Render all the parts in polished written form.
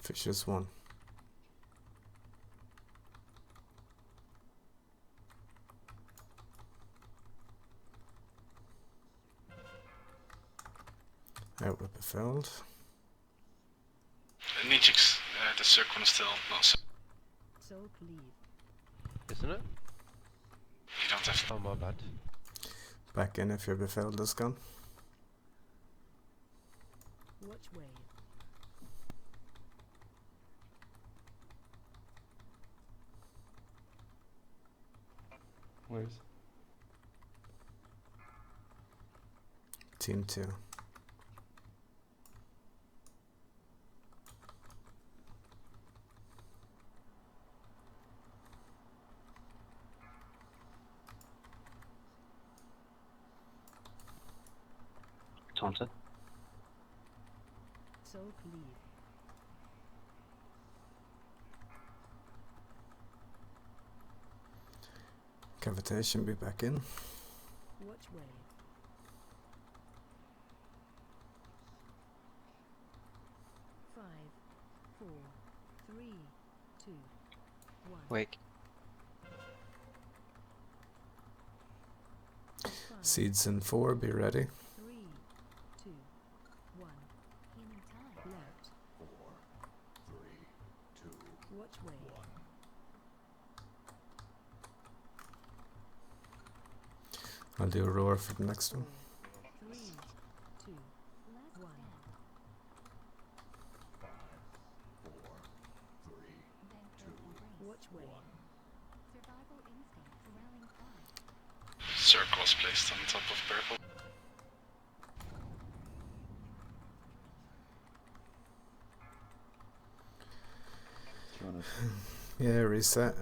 Fishes 1. Out with befelled. Mythic's, the circle is still not so. Soak leave. Isn't it? You don't have to. Oh, my bad. Back in if your befelled is gone. Watch wave. Where's? Team 2. Taunted. Soak leave. Cavitation be back in. Watch wave. Five, four, three, two, one. Wake. Five, Seeds in 4, be ready. 3, 2, 1. Healing time. Left. 4, 3, 2, Watch wave. 1. I'll do a roar for the next one. 3, 2, 1. 5, 4, 3, 2, Watch wave. 1. Circle was placed on top of purple. Do you want to? Yeah, reset.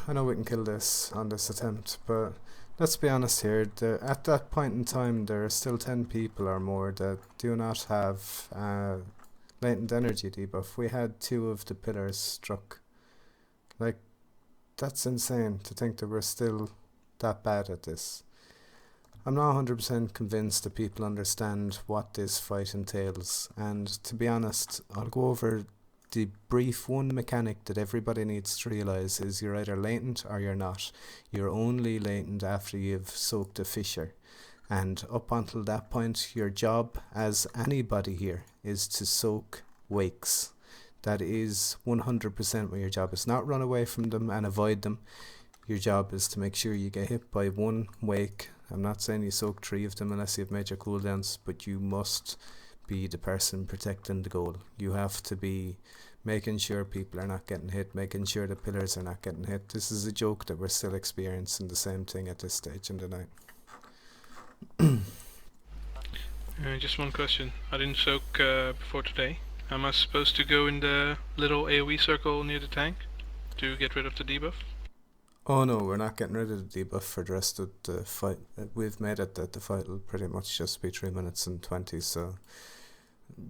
I know we can kill this on this attempt, but let's be honest here. At that point in time, there are still 10 people or more that do not have latent energy debuff. We had 2 of the pillars struck. Like, that's insane to think that we're still that bad at this. I'm not 100% convinced that people understand what this fight entails, and to be honest, I'll go over the brief one mechanic that everybody needs to realise is you're either latent or you're not. You're only latent after you've soaked a fissure, and up until that point your job as anybody here is to soak wakes. That is 100% what your job is. Not run away from them and avoid them. Your job is to make sure you get hit by 1 wake. I'm not saying you soak 3 of them unless you've major cooldowns, but you must be the person protecting the goal. You have to be making sure people are not getting hit, making sure the pillars are not getting hit. This is a joke that we're still experiencing the same thing at this stage in the night. Just one question. I didn't soak before today. Am I supposed to go in the little AoE circle near the tank to get rid of the debuff? Oh no, we're not getting rid of the debuff for the rest of the fight. We've made it that the fight will pretty much just be 3 minutes and 20, so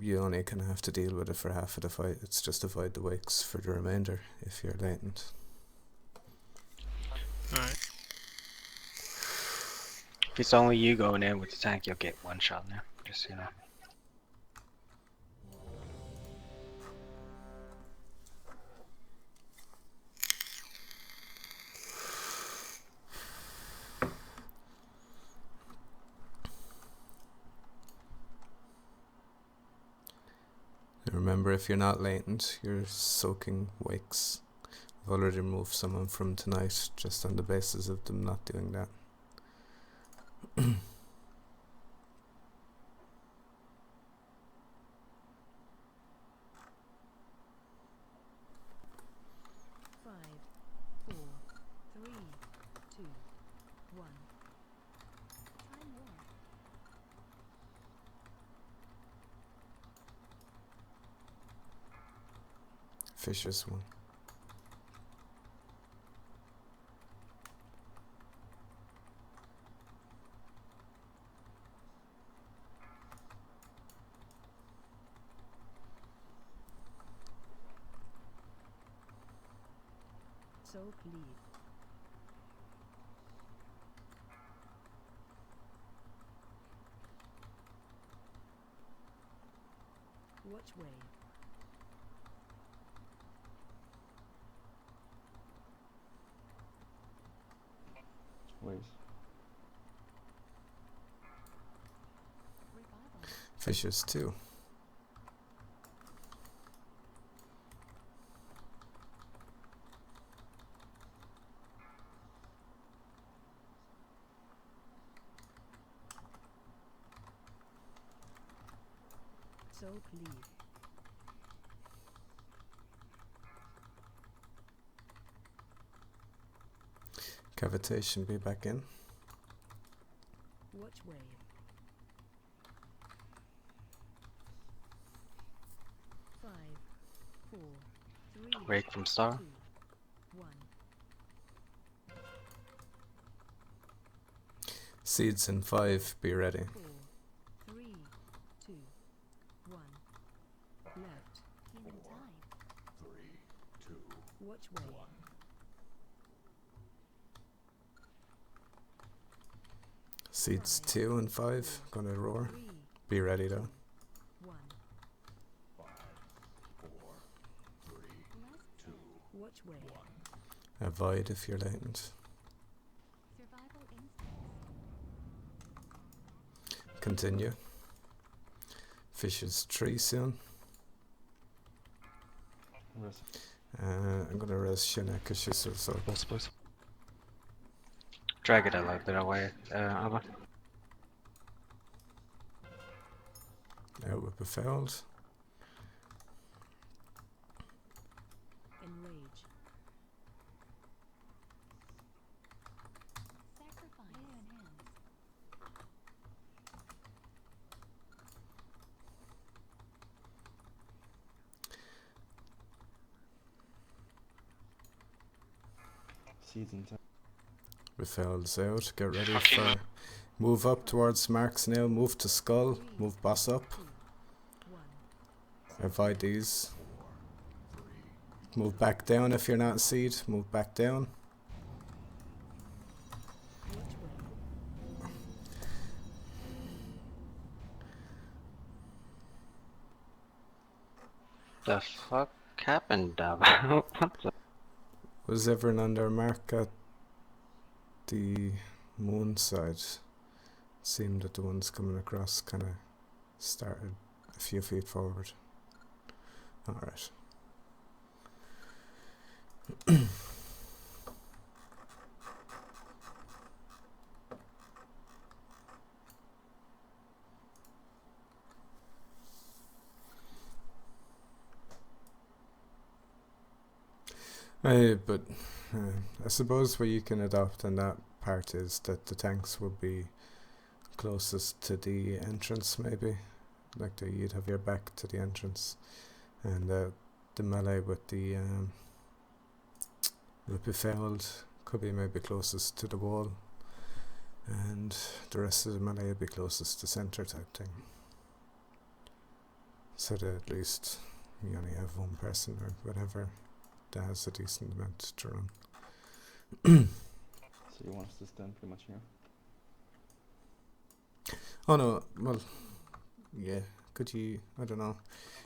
you only kind of have to deal with it for half of the fight. It's just avoid the wakes for the remainder if you're latent. Alright. If it's only you going in with the tank, you'll get 1 shot now. Just so you know. Remember, if you're not latent, you're soaking wakes. I've already removed someone from tonight just on the basis of them not doing that. 1. Time war. Fishes 1. Soak leave. Watch wave. please. Revival. Fishes 2. So please. Cavitation be back in. Watch wave. 5, 4, 3, Wake from star. 2, 1. Seeds in 5, be ready. 4, 3, 2, 1. Left. Healing tide. 3, 2, Watch wave. 1. Seeds 2 and 5, gonna roar. 3, Be ready though. 1. 5, 4, 3, Left. 2, Watch wave. 1. Avoid if you're latent. Survival instincts. Continue. Fishes 3 soon. Rest. I'm gonna res Shina because she's so Boss, please. Drag it a little bit away, Alba. out with the failed. Enrage. Sacrifice. Iron hands. Seeds in 10. The failed's out. Get ready Fucking for. Move up towards marks now. Move to skull. Move boss up. 2, 1. Avoid these. Move back down if you're not seed. Move back down. Watch wave. The fuck happened, Alba? What the? Was everyone on their mark at the moon side? Seemed that the ones coming across kind of started a few feet forward. Alright. But I suppose what you can adopt in that part is that the tanks would be closest to the entrance, maybe. Like you'd have your back to the entrance, and the melee with the failed could be maybe closest to the wall, and the rest of the melee would be closest to center type thing. So that at least you only have one person or whatever that has a decent amount to run. So you want us to stand pretty much here? Oh no, well, yeah, could you, I don't know,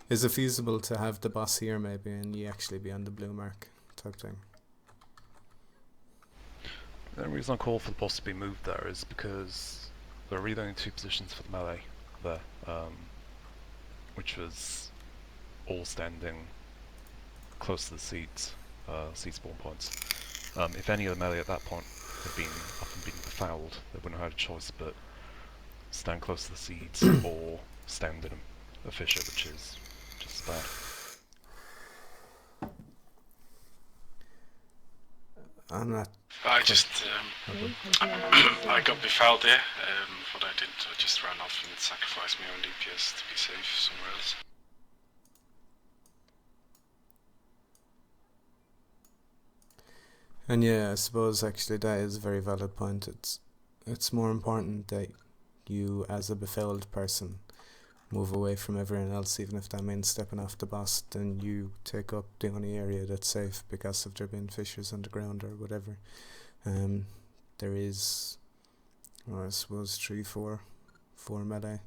is it feasible to have the boss here maybe and you actually be on the blue mark type thing? The only reason I call for the boss to be moved there is because there are really only two positions for the melee there, which was all standing close to the seeds, seed spawn points. If any of the melee at that point had been up and been befouled, they wouldn't have had a choice but stand close to the seeds or stand in a fissure, which is just as bad. I'm not. I just, I got befouled there. What I did, I just ran off and sacrificed my own DPS to be safe somewhere else. And yeah, I suppose actually that is a very valid point. It's more important that you as a befouled person move away from everyone else, even if that means stepping off the boss, then you take up the only area that's safe because of there being fissures on the ground or whatever. There is, I suppose, 4 melee.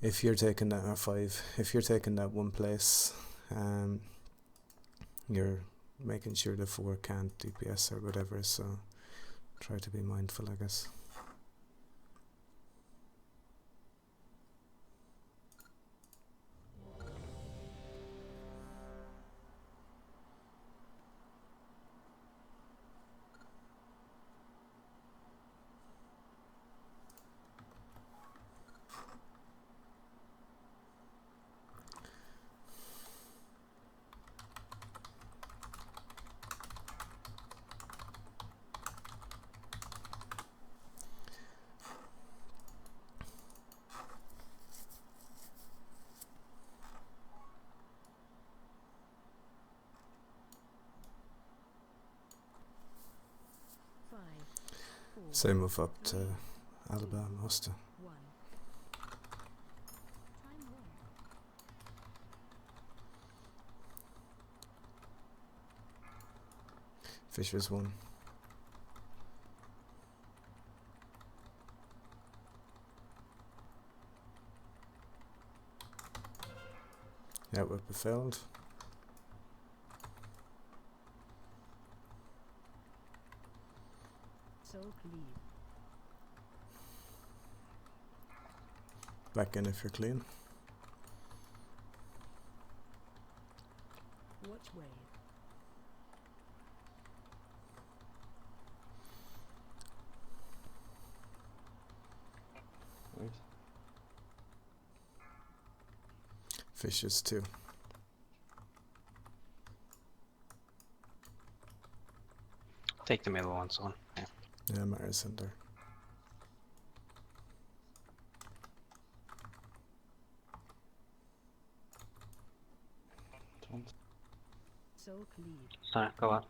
If you're taking that, or 5, if you're taking that one place, you're making sure the 4 can't DPS or whatever, so try to be mindful, I guess. Say move up to Alabama, Hosta. Fisher's 1. Yeah, would be failed. Back in if you're clean. Watch wave. Waves. Fishes 2. Take the middle one, son. Yeah. Yeah, Mara's in there. Taunt. Soak lead. Sorry, go on.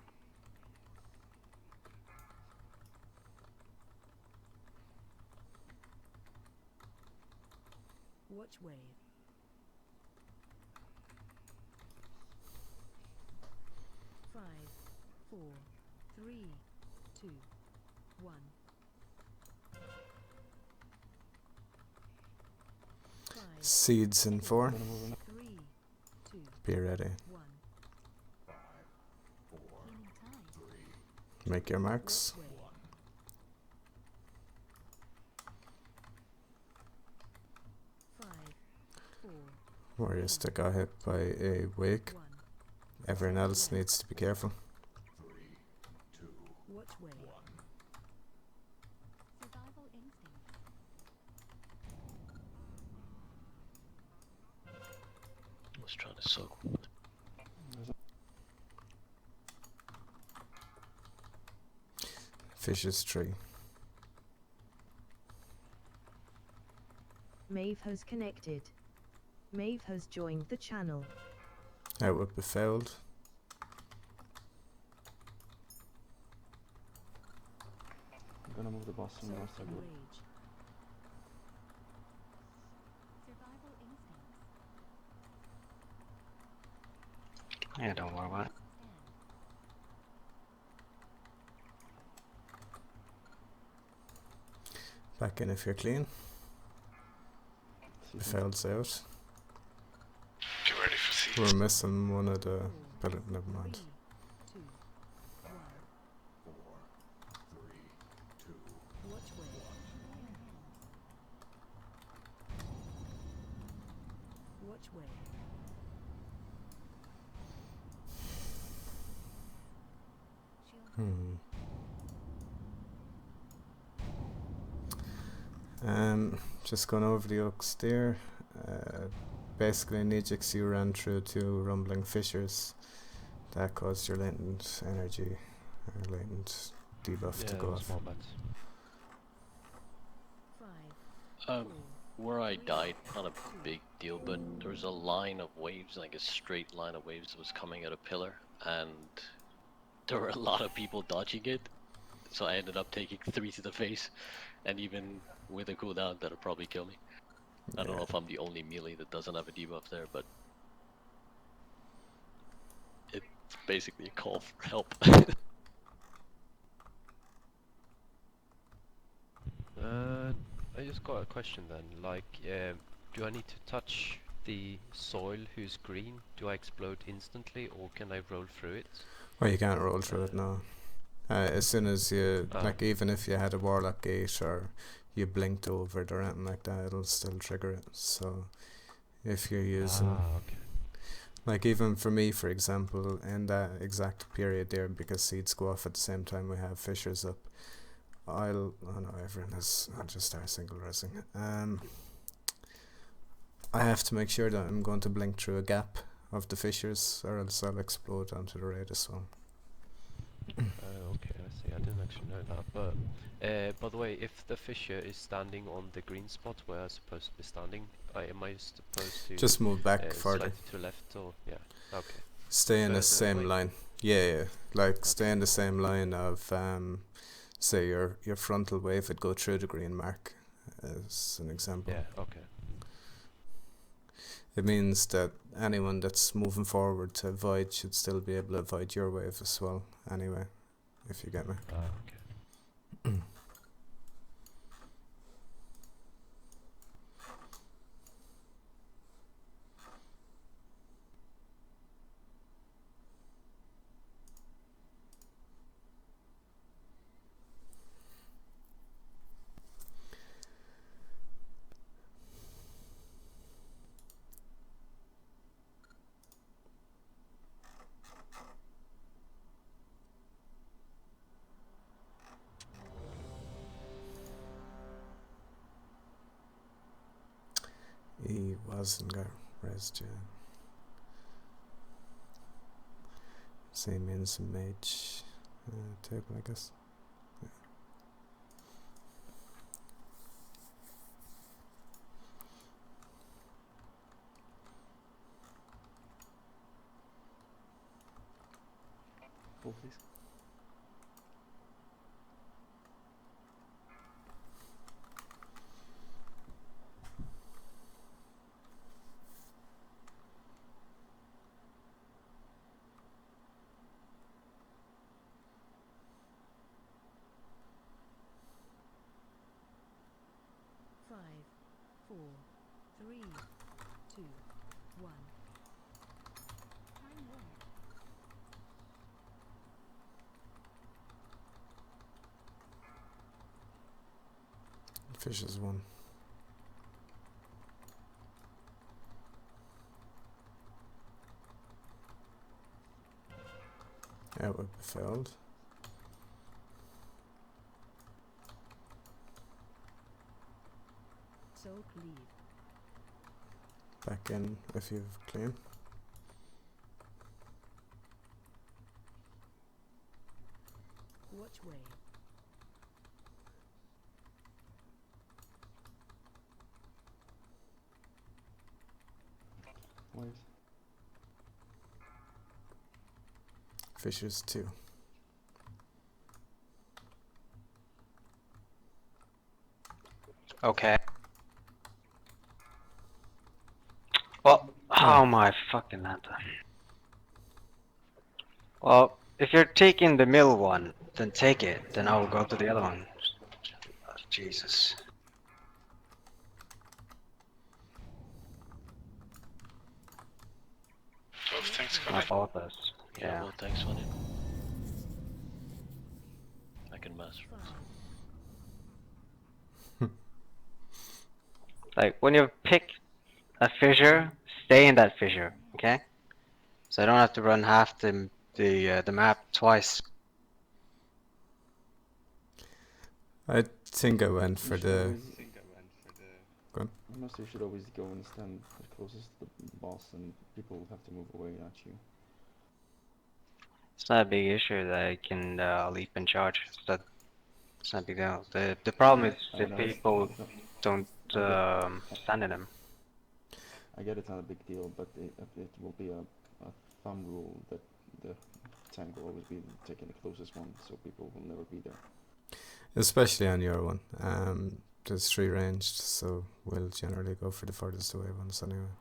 Watch wave. Five, four, three, two, one. Five, Seeds in 4. Gonna move in. 3, 2, Be ready. 1. Healing tide. Make your marks. Watch wave. Five, four, Warriors that got hit by a wake. 1. Everyone else needs to be careful. Watch wave. Survival instinct. Let's try to soak. Fishes 3. Maeve has connected. Maeve has joined the channel. That would be failed. I'm gonna move the boss in the Soak north side. rage. Survival instinct. Yeah, don't worry about it. Back in if you're clean. Season. Failed out. Get ready for seeds. We're missing one of the... But never mind. 3, 2, 1. Watch wave. Watch wave. Shield. Just going over the oaks there. Basically, in Ajax you ran through 2 rumbling fissures. That caused your latent energy, or latent debuff to Yeah, go it was off. small bets. 5, Where I died, not a big deal, but there was a line of waves, like a straight line of waves that was coming at a pillar, and there were a lot of people dodging it, so I ended up taking 3 to the face, and even with a cooldown, that'll probably kill me. I don't know if I'm the only melee that doesn't have a debuff there, but it's basically a call for help. I just got a question then. Like, do I need to touch the soil who's green? Do I explode instantly, or can I roll through it? Well, you can't roll through it now. As soon as you, Ah. like, even if you had a Warlock gate or you blinked over it or anything like that, it'll still trigger it. So if you're using, Okay. like, even for me, for example, in that exact period there, because seeds go off at the same time we have fissures up, oh no, everyone has, I'll just start single resing. I have to make sure that I'm going to blink through a gap of the fissures, or else I'll explode onto the raid as well. Okay, I see. I didn't actually know that. But by the way, if the fissure is standing on the green spot where I'm supposed to be standing, am I supposed to Just move back slide further. it to left or yeah? Okay. Stay in the Further same away? line. Yeah, like stay in the same line of say your frontal wave would go through the green mark, as an example. Yeah. Okay. It means that anyone that's moving forward to avoid should still be able to avoid your wave as well, anyway, if you get me. Okay. He wasn't got rest yet. Same in some mage table, I guess. Pull, please. Five, four, three, two, one. Time warning. Fish is one. Yeah, it would be failed. Soak lead. Back in if you've clean. Watch way. Waves. Fishers two. Okay. Well, oh my fucking lanta. Well, if you're taking the mill one, then take it. Then I will go to the other one. Oh, Jesus. Both things My coming. fault is. Yeah. Well, thanks for it. I can master it. Like, when you pick a fissure, stay in that fissure, okay? So I don't have to run half the map twice. I think I went for You should the. always- Go on. Honestly, you should always go and stand as closest to the boss, and people will have to move away at you. It's not a big issue that I can leap and charge. It's not a big deal. The problem is I if know people it's not- don't stand in them. I get it's not a big deal, but it will be a thumb rule that the tank will always be taking the closest one, so people will never be there. Especially on your one. There's 3 ranged, so we'll generally go for the furthest away ones anyway.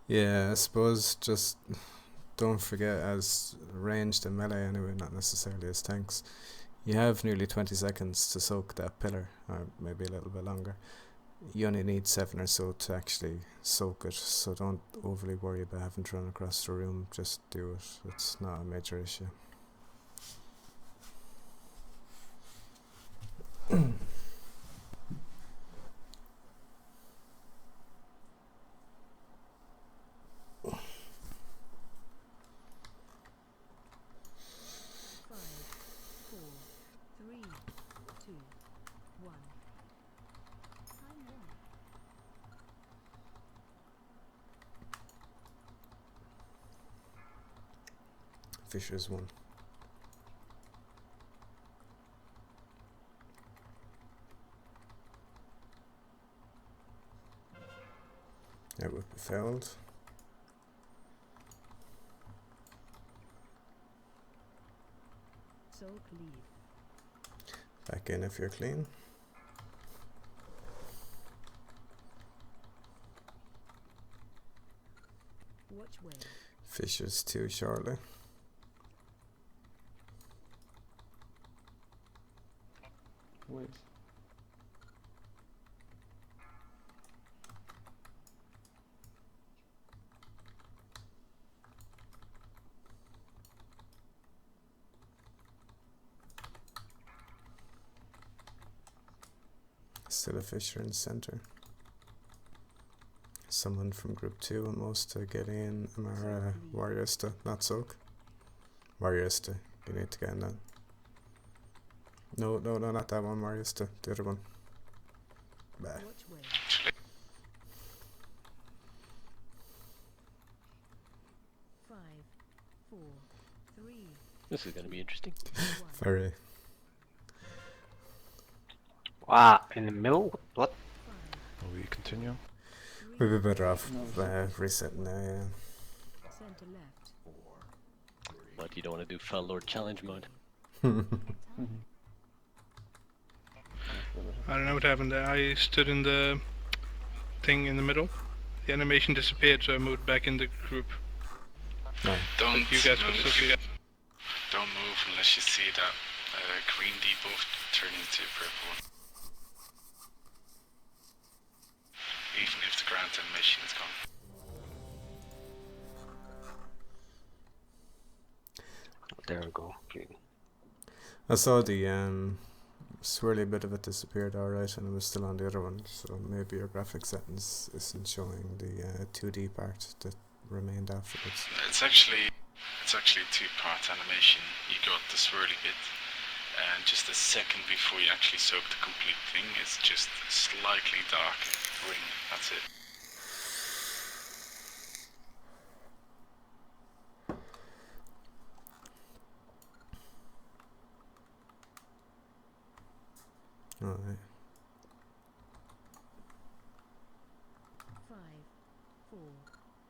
Yeah, I suppose just don't forget, as ranged and melee anyway, not necessarily as tanks, you have nearly 20 seconds to soak that pillar, or maybe a little bit longer. You only need 7 or so to actually soak it, so don't overly worry about having to run across the room. Just do it. It's not a major issue. Five, four, three, two, one. Time warning. Fisher's 1. It would be failed. Soak lead. Back in if you're clean. Watch wave. Fisher's 2 shortly. Waves. Still a Fisher in center. Someone from group 2 almost to get in. Amara Warriors to not soak. Warriors to. You need to get in that. No, not that one. Warriors to. The other one. Bah. Watch wave. Five, four, three, This is gonna be interesting. one. Very. Wow, in the middle? What? Will we continue? We'd be better off No, resetting now, yeah. Center left. But you don't want to do Fell Lord Challenge mode. I don't know what happened there. I stood in the thing in the middle. The animation disappeared, so I moved back in the group. No. Don't You guys move. could still see it. Don't move unless you see that green debuff turn into purple one. Even if the ground animation is gone. There we go. I saw the swirly bit of it disappeared alright, and it was still on the other one, so maybe your graphic settings isn't showing the 2D part that remained afterwards. It's actually a 2-part animation. You got the swirly bit, and just a second before you actually soak the complete thing, it's just a slightly dark ring. That's it. Alright. Five, four,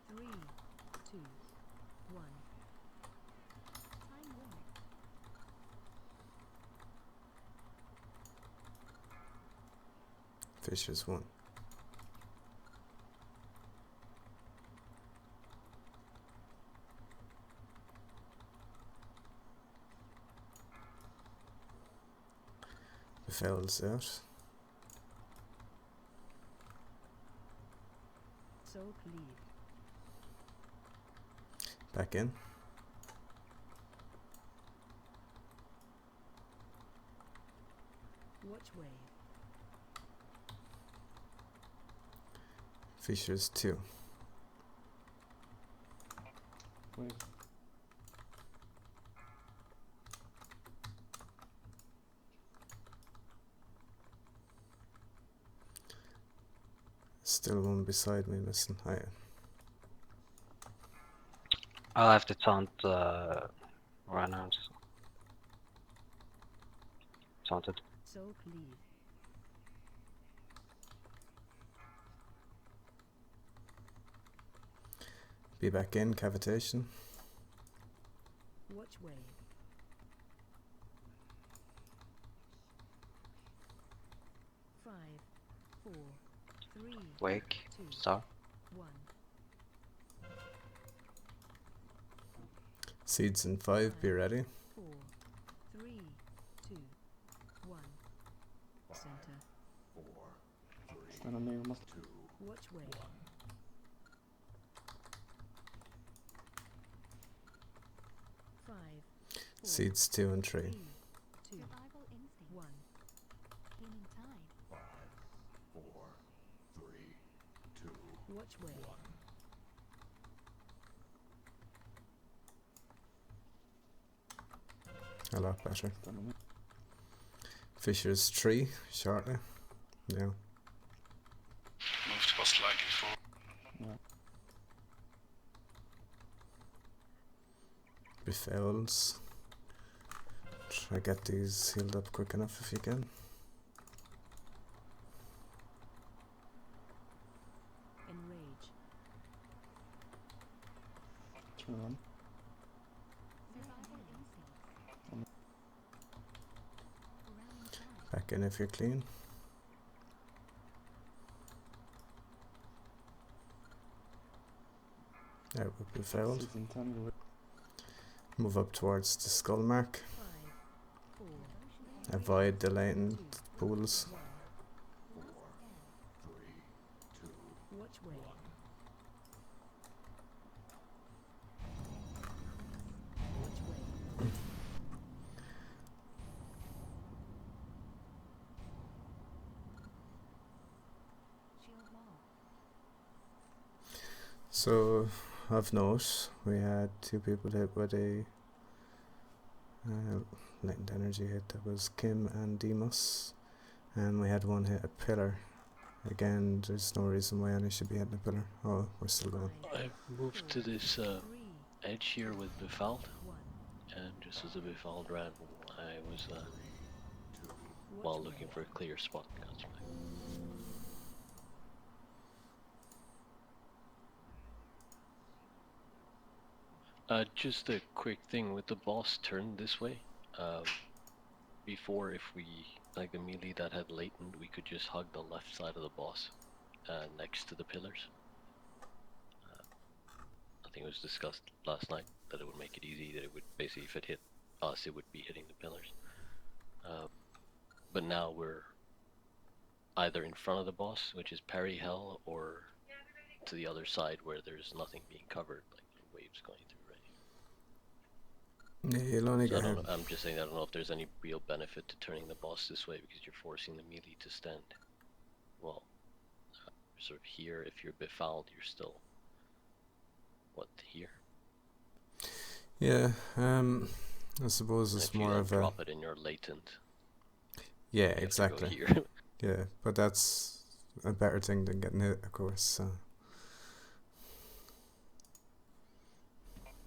three, two, one. Time warning. Fisher's 1. The fails out. Soak lead. Back in. Watch wave. Fisher's 2. Waves. Still one beside me, listen. Hiya. I'll have to taunt run out. Taunted. Soak lead. Be back in, cavitation. Watch wave. Five, four, three, Wake. two, Star. one. Seeds in 5, be ready. Four, three, two, one. Center. I don't know, you must. Watch way. 5, 4, Seeds 2 and 3. 3, 2, Survival instinct. 1. Healing tide. Watch way. A lot better. Done on it. Fissures 3 shortly. Yeah. Move the boss slightly forward. Yeah. Befouls. Try get these healed up quick enough if you can. Enrage. Turn on. Survival instinct. Um. Rallying cry. Back in if you're clean. Out with befouled. Seeds and tangle. Move up towards the skull mark. 5, 4, Avoid the latent pools. 1. Watch way. Watch way. Shield wall. So, of note, we had 2 people hit with a latent energy hit. That was Kim and Demos. And we had 1 hit a pillar. Again, there's no reason why any should be hitting a pillar. Oh, we're still going. 5, I moved to this 3, edge here with Befouled, 1. and just as the Befouled ran, I was Watch while way. looking for a clear spot. Just a quick thing with the boss turn this way. Before, if we like the melee that had latent, we could just hug the left side of the boss, next to the pillars. I think it was discussed last night that it would make it easy. That it would basically, if it hit us, it would be hitting the pillars. But now we're either in front of the boss, which is parry hell, or to the other side where there's nothing being covered, like waves going through. Yeah, you'll only So get I hit. don't know, I'm just saying I don't know if there's any real benefit to turning the boss this way because you're forcing the melee to stand. Well, sort of here, if you're befouled, you're still, what, here? Yeah, I suppose And it's if you more don't of a... drop it in your latent, Yeah, you have to go exactly. here. Yeah, but that's a better thing than getting hit, of course. So.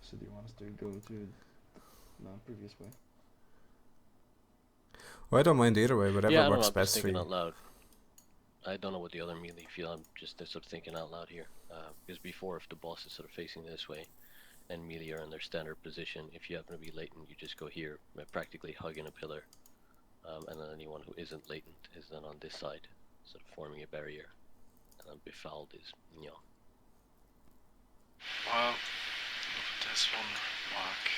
So do you want us to go to the previous way? Well, I don't mind either way, whatever Yeah, I don't works know, I'm just best for thinking you. out loud. I don't know what the other melee feel, I'm just sort of thinking out loud here. Because before, if the boss is sort of facing this way, and melee are in their standard position, if you happen to be latent, you just go here, practically hugging a pillar. And then anyone who isn't latent is then on this side, sort of forming a barrier. And then befouled is, you know. Well, look at this one mark.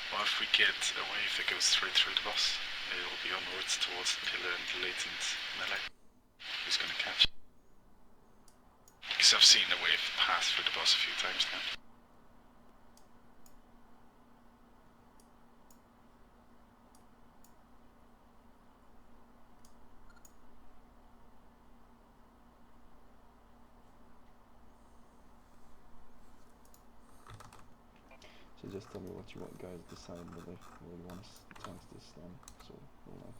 What if we get a wave that goes straight through the boss? It will be onwards towards the pillar and the latent melee. Who's gonna catch? Because I've seen the wave pass through the boss a few times now. So just tell me what you want, guys. Decide whether you want us to tank this down. So we'll know.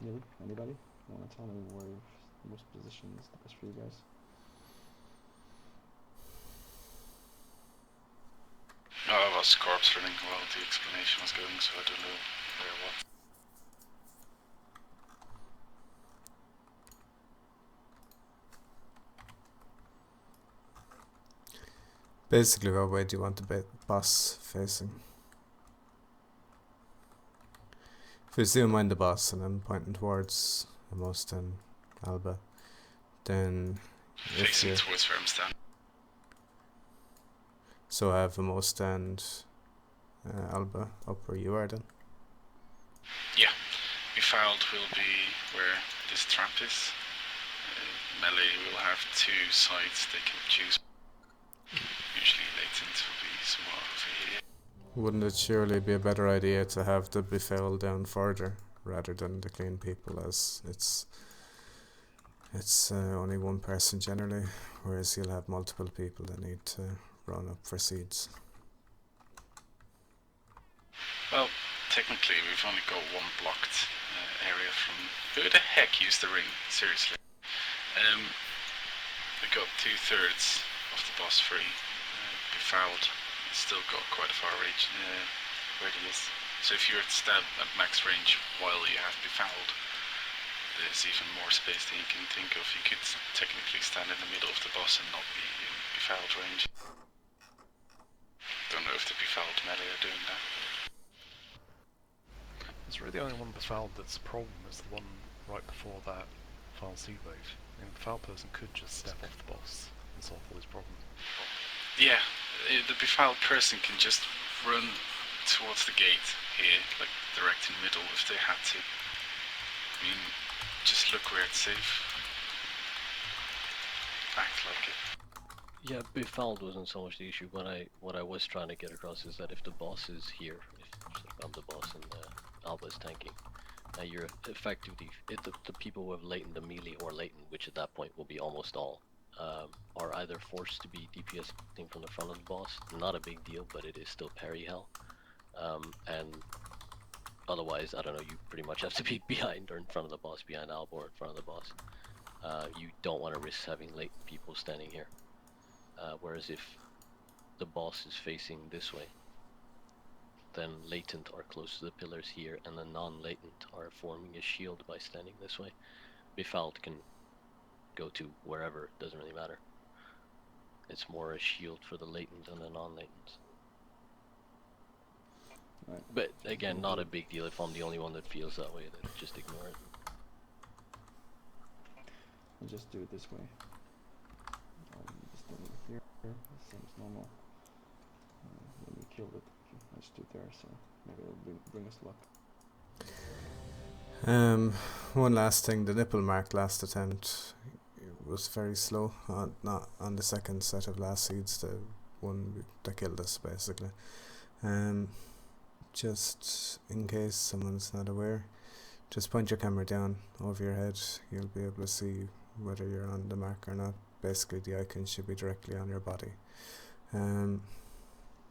Really? Anybody? Want to tell me where most position is the best for you guys? Oh, I was corpse running while the explanation was going, so I don't know where what. Basically, what way do you want the boss facing? If you zoom in the boss and I'm pointing towards the most, then Alba. Then if Facing you towards where I'm standing. so have Mo stand Alba up where you are then. Yeah. Befouled will be where this trap is. Melee will have two sides they can choose. Usually latent will be somewhere over here. Wouldn't it surely be a better idea to have the befouled down further rather than the clean people, as it's only one person generally, whereas you'll have multiple people that need to run up for seeds. Well, technically we've only got one blocked area from... Who the heck used the ring? Seriously. We got 2/3 of the boss free. Befouled. Still got quite a far range radius. So if you were to stab at max range while you have Befouled, there's even more space than you can think of. You could technically stand in the middle of the boss and not be in Befouled range. Don't know if the Befouled melee are doing that. It's really the only one befouled that's a problem is the one right before that final seed wave. I mean, the befouled person could just step off the boss and solve all his problems. Yeah, the Befouled person can just run towards the gate here, like direct in the middle if they had to. I mean, just look where it's safe. Act like it. Yeah, Befouled wasn't so much the issue. What I was trying to get across is that if the boss is here, if I'm the boss and Alba's tanking, you're effectively, the people who have latent the melee or latent, which at that point will be almost all, are either forced to be DPSing from the front of the boss. Not a big deal, but it is still parry hell. And otherwise, I don't know, you pretty much have to be behind or in front of the boss, behind Alba or in front of the boss. You don't want to risk having latent people standing here. Whereas if the boss is facing this way, then latent are close to the pillars here, and the non-latent are forming a shield by standing this way. Befouled can go to wherever, it doesn't really matter. It's more a shield for the latent than the non-latent. Right. But again, not a big deal. If I'm the only one that feels that way, then just ignore it. I'll just do it this way. Just stand over here, same as normal. When we killed it, I stood there, so maybe it'll bring us luck. One last thing, the nipple mark last attempt was very slow, not on the second set of last seeds, the one that killed us basically. Just in case someone's not aware, just point your camera down over your head, you'll be able to see whether you're on the mark or not. Basically the icon should be directly on your body.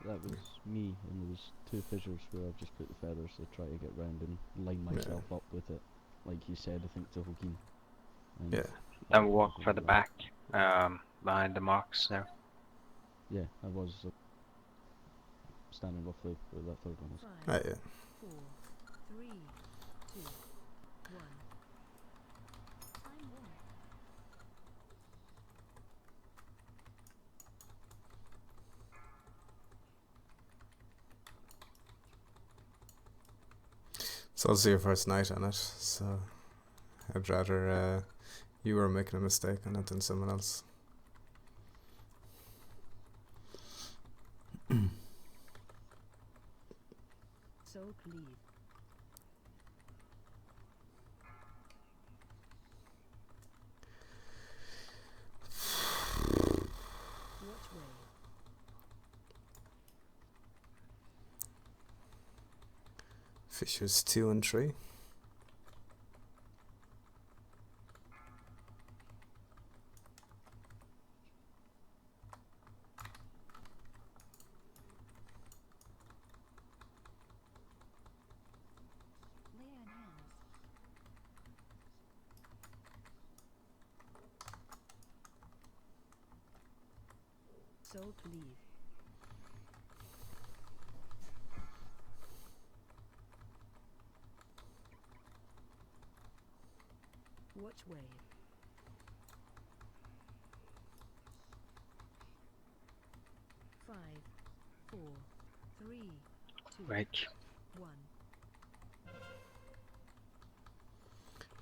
That was me, and there was two fissures where I've just put the feathers to try to get round and line myself up with it, like you said, I think to Joaquin. Yeah. Then walk for the back, behind the marks there. Yeah, I was standing roughly where that third one is. 5, Yeah. 4, 3, 2, 1. Time warp. It's also your first night on it, so I'd rather you were making a mistake on it than someone else. Soak lead. Watch wave. Fishers 2 and 3. Lay on hands. Soak lead. Watch wave. Five, four, three, two, Right. 1.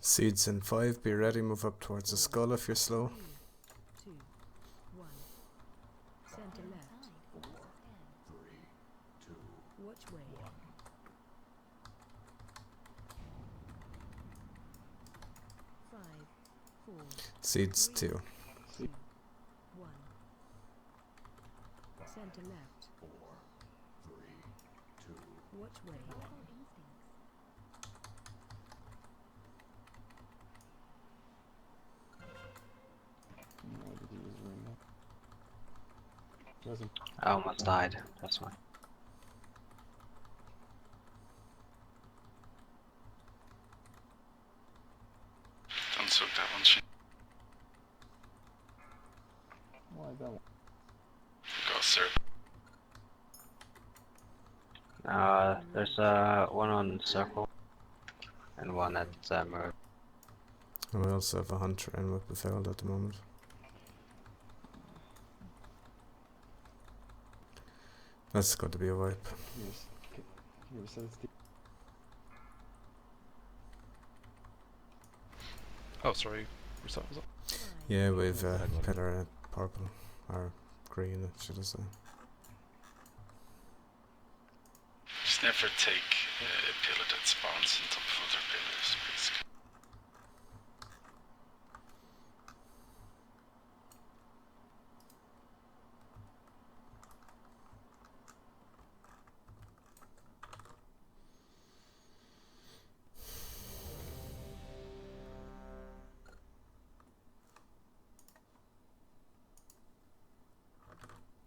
Seeds in 5, be ready, move up towards the skull if you're slow. 3, 2, 1. Center left. Watch way. 5, 4, Seeds 2. 2, 1. Center left. Watch way. No, did he use ring up? Doesn't. I almost died. That's why. Don't soak that one, Shin. Why that one? Go, sir. There's one on circle and one at mirror. And we also have a hunter in with the field at the moment. That's got to be a wipe. Can you reset it? Oh, sorry. Reset, was it? 5, Yeah, we've pillar at purple, or green, should I say. Just never take a pillar that spawns on top of other pillars, basically.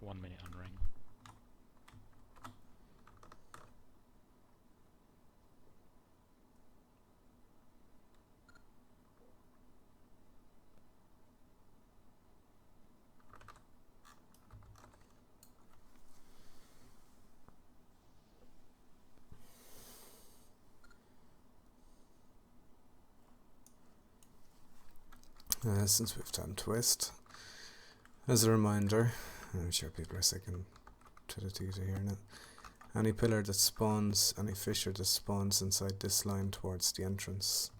One minute on ring. Since we've done twist, as a reminder, I'm sure people are sick and to the teeth to hear now. Any pillar that spawns, any fissure that spawns inside this line towards the entrance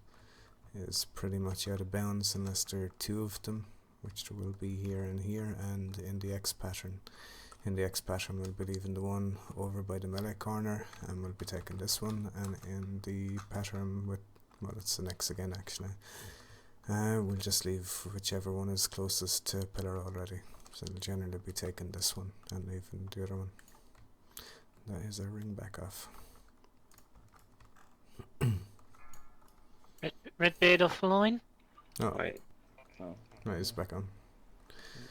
is pretty much out of bounds unless there are 2 of them, which there will be here and here, and in the X pattern. In the X pattern we'll be leaving the one over by the melee corner, and we'll be taking this one, and in the pattern with, well, it's an X again actually. We'll just leave whichever one is closest to pillar already. So we'll generally be taking this one and leaving the other one. That is our ring back off. Red beard off the line. Oh, Wait. Oh. no, he's back on.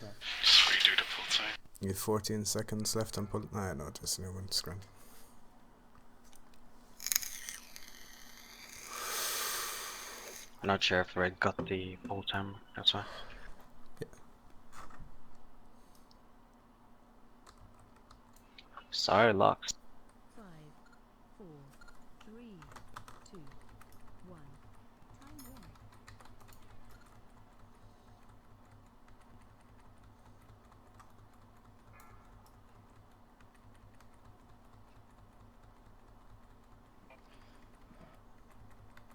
Okay. Just redo the full time. You have 14 seconds left and pull. Ah, no, there's a new one. It's grand. I'm not sure if Red got the full time. That's why. Yeah. Sorry, Locks. 5, 4, 3, 2, 1. Time warp.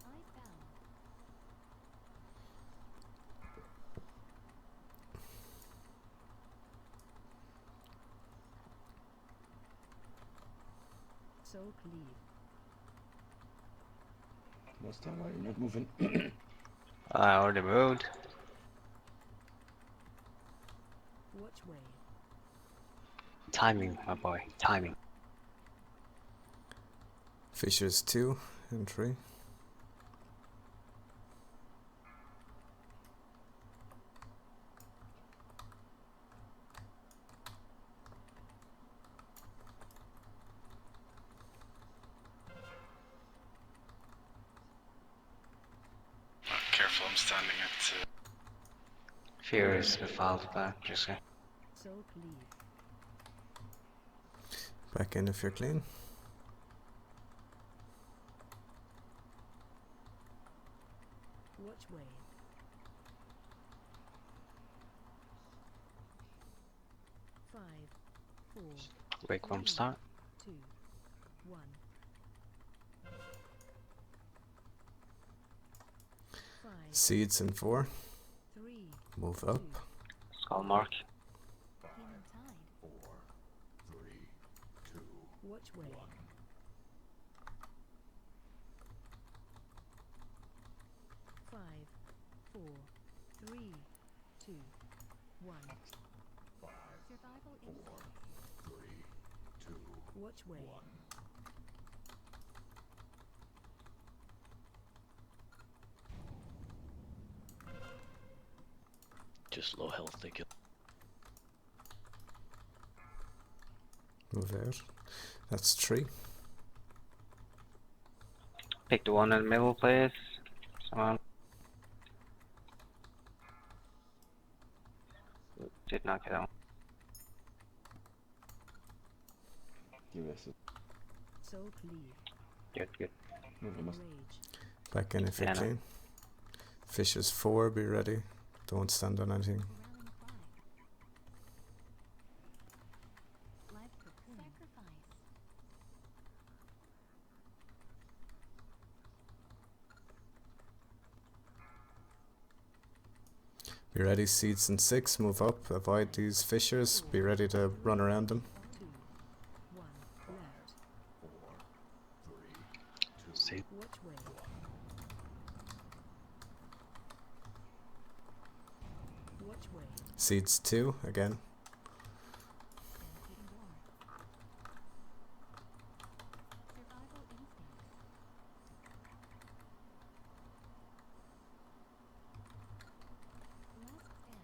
Icebound. Soak leave. Last time why you're not moving? I already moved. Watch way. Timing, my boy. Timing. Fissures 2 and 3. Careful, I'm standing at. Furious with Alpha, just say. Soak leave. Back in if you're clean. Watch way. 5, 4, Wake from start. 2, 1. Seeds in 4. 3, Move up. Skull mark. Healing tide. watch way. 5, 4, 3, 2, 1. Survival instinct. Watch way. Just low health, they kill. Move out. That's 3. Pick the one in the middle, please. Someone. Did not get out. Give us a Soul cleave. Good, good. move almost. Enrage. Back in if you're Yeah, no. clean. Fishes 4, be ready. Don't stand on anything. Rallying cry. Live cocoon. Sacrifice. Be ready, seeds in 6, move up. Avoid these fissures. Be ready to run around them. 2, 1. Left. See, Watch way. Watch way. Seeds 2, again. Stampeding war. Survival instinct. Last stand.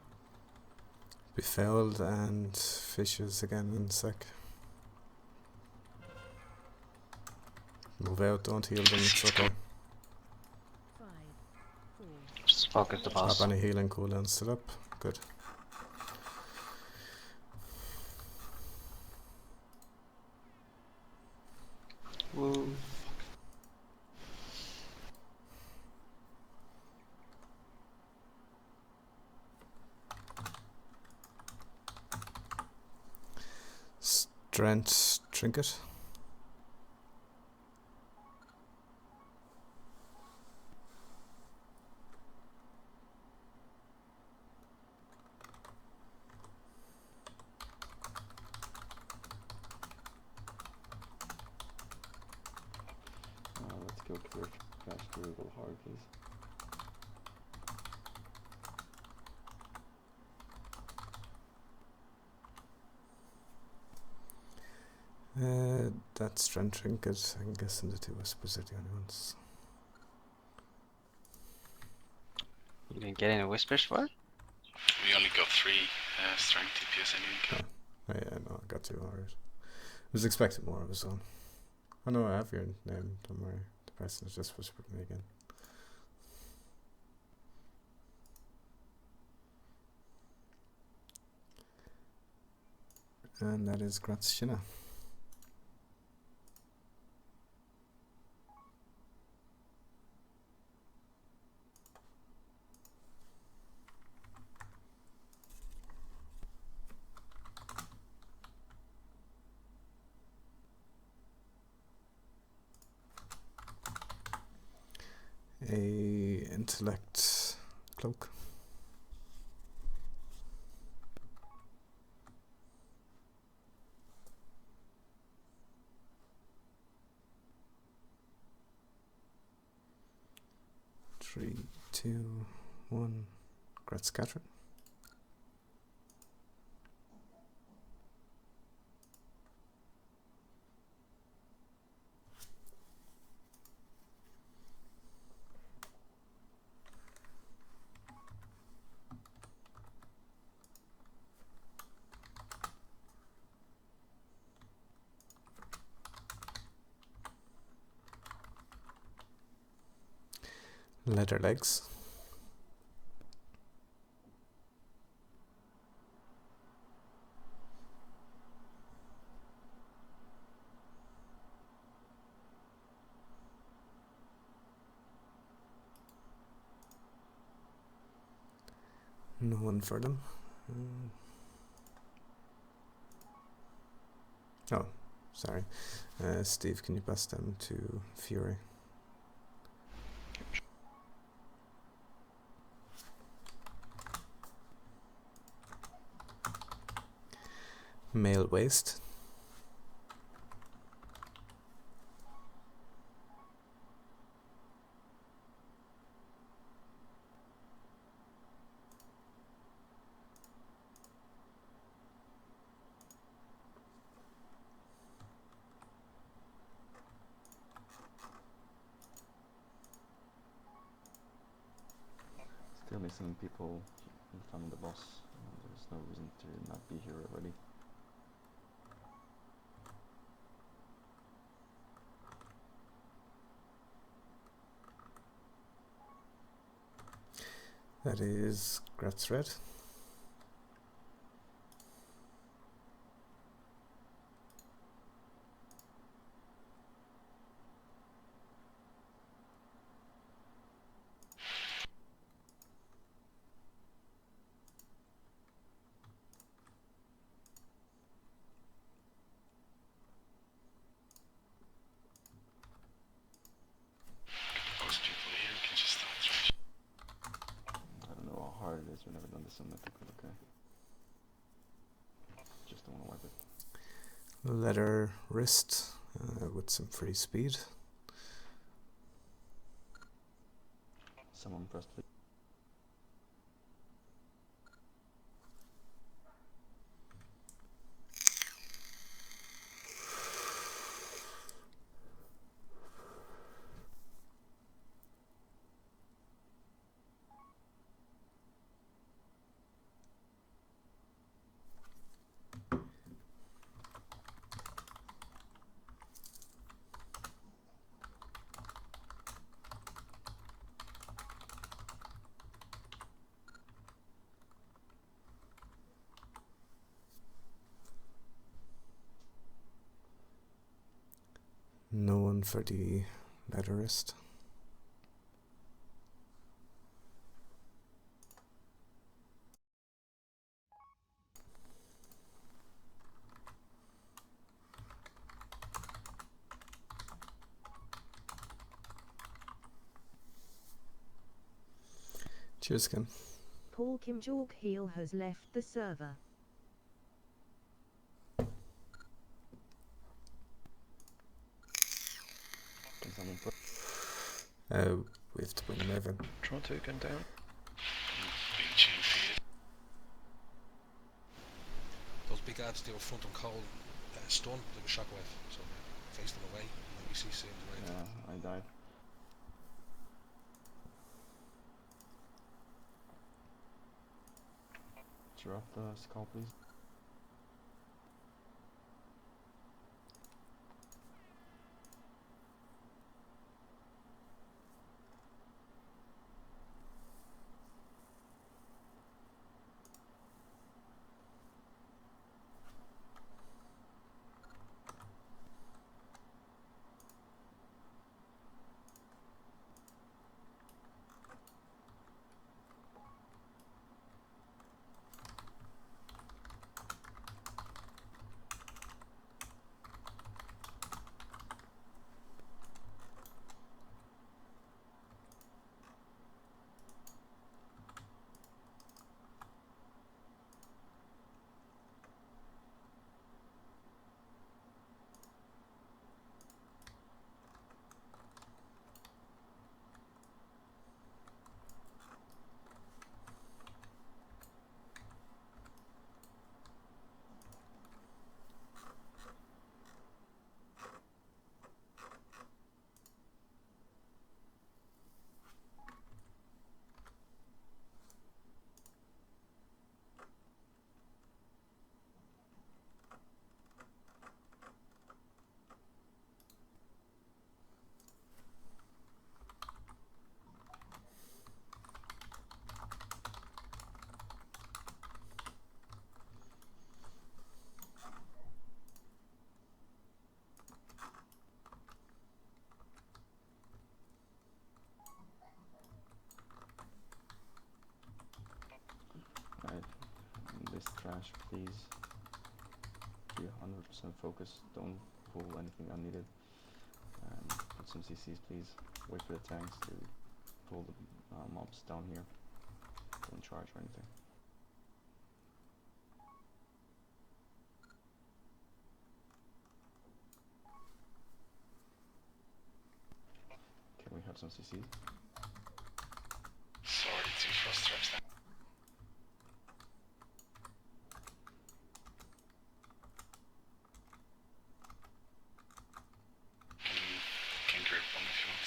Befouled and fishes again in a sec. Move out, don't heal them, it's okay. 5, 4, Just focus the boss. Have any healing cooldowns still up? Good. Woo. Strength trinket. Let's go crash durable hard, please. That strength trinket, I'm guessing the 2 whispers are the only ones. You didn't get any whispers for it? We only got 3 strength DPS anyway. Oh yeah, no, I got 2 alright. I was expecting more of his own. Oh no, I have your name, don't worry. The person has just whispered me again. And that is Gratschina. A intellect cloak. Three, two, one. Great scatter. Leather legs. No one for them. Oh, sorry. Steve, can you pass them to Fury? Male waste. Still missing people in front of the boss. There's no reason to not be here already. That is Gratz Red. Most people here can just start thrashing. I don't know how hard it is. We've never done this on Mythic, but okay. Just don't want to wipe it. Leather wrist with some free speed. Someone pressed it. No one for the leather wrist. Cheers, Kim. Paul Kim Jorg Heel has left the server. Can someone put? We have to bring Maven. Try to gun down. Being chain feeded. Those big ads they were front on cold stun like a shockwave, so face them away and then we see the right. Yeah, I died. Drop the skull, please. This trash, please. Be 100% focused. Don't pull anything unneeded. And put some CCs, please. Wait for the tanks to pull the mobs down here. Don't charge or anything. have some CCs. Sorry, 2 frost traps now. Can grip one if you want.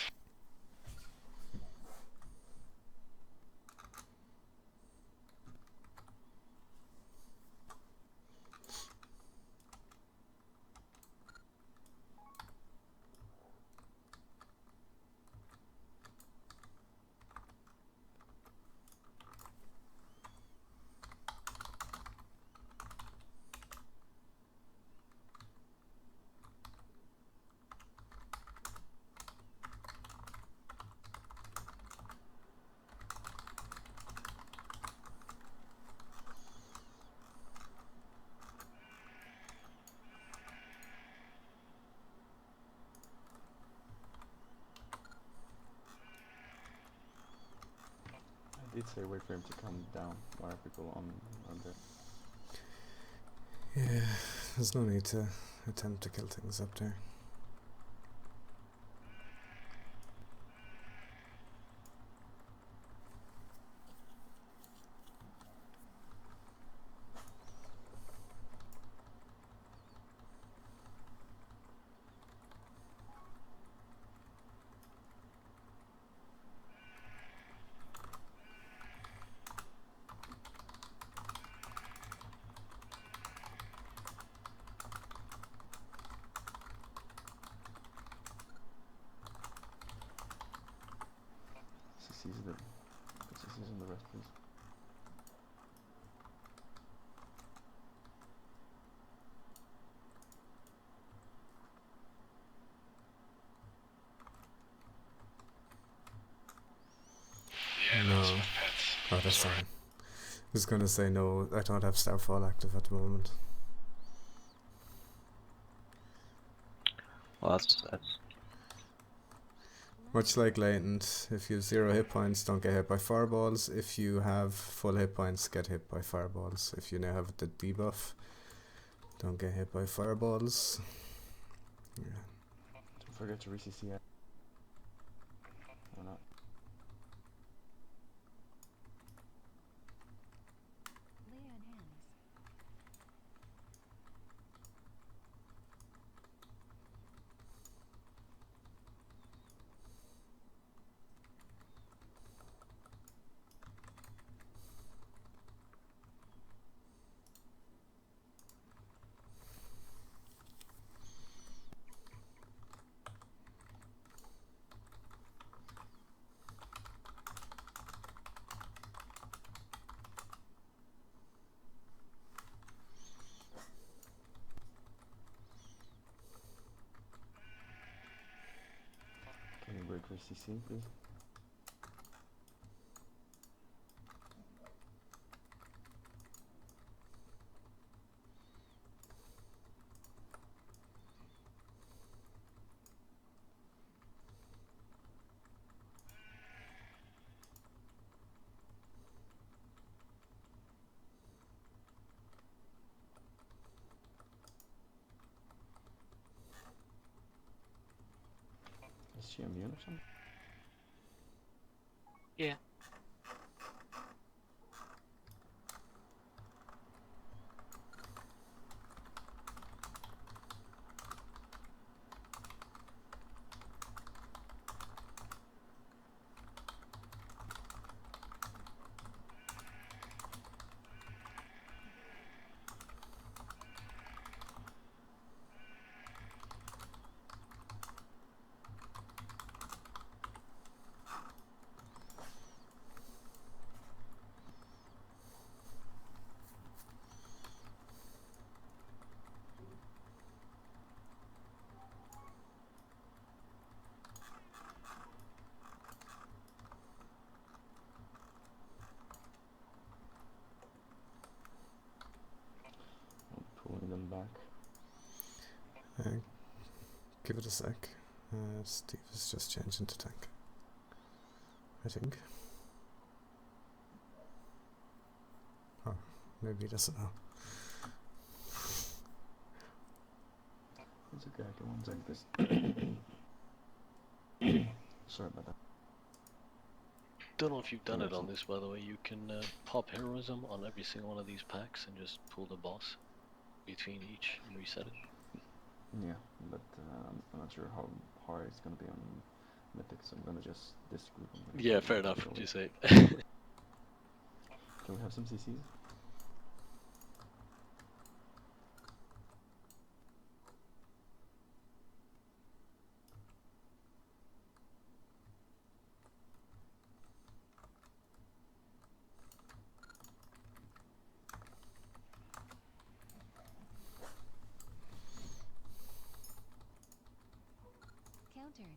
I did say wait for him to come down. Why are people on there? Yeah, there's no need to attempt to kill things up there. CCs on the rest, please. Yeah, No. that's my pet. Oh, that's Sorry. fine. I was gonna say no, I don't have Starfall active at the moment. Well, that's Much like Latent, if you have 0 hit points, don't get hit by fireballs. If you have full hit points, get hit by fireballs. If you now have the debuff, don't get hit by fireballs. Yeah. Don't forget to re-CC it. Or not. Lay on hands. Can you break re-CC, please? Is she immune or something? yeah. I'm pulling them back. Give it a sec. Steve is just changing to tank, I think. Oh, maybe he doesn't know. It's okay, I can one tank this. Sorry about that. Don't know if you've done Yeah, it on so- this, by the way. You can pop heroism on every single one of these packs and just pull the boss between each and reset it. Yeah, but I'm not sure how hard it's gonna be on Mythic, so I'm gonna just disgroup them. Yeah, fair enough. Would you say? Can we have some CCs? Countered.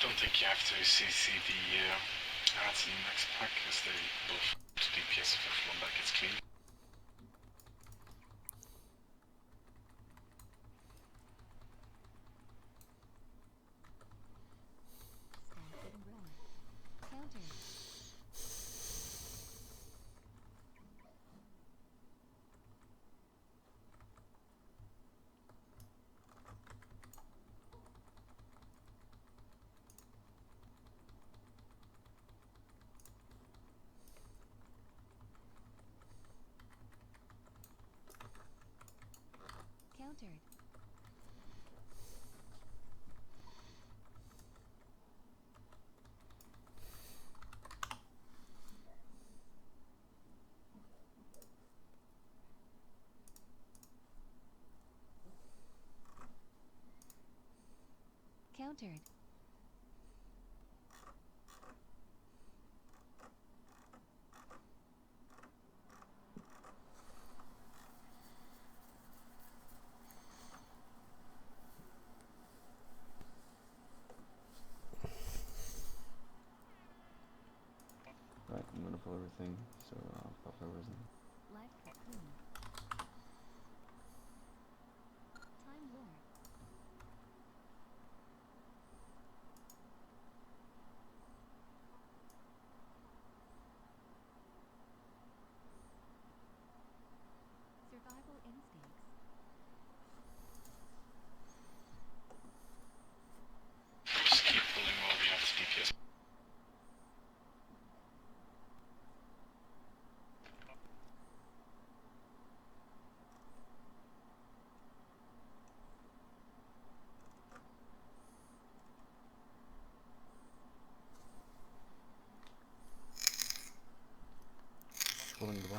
Don't think you have to CC the ads in the next pack, because they both to DPS if one back gets clean. Stampede and roar. Countered. Countered. Countered. Right, I'm gonna pull everything, so pop heroism. Life cocoon. Time lord. Survival instincts. Just keep pulling while we have to DPS. Pulling the ball.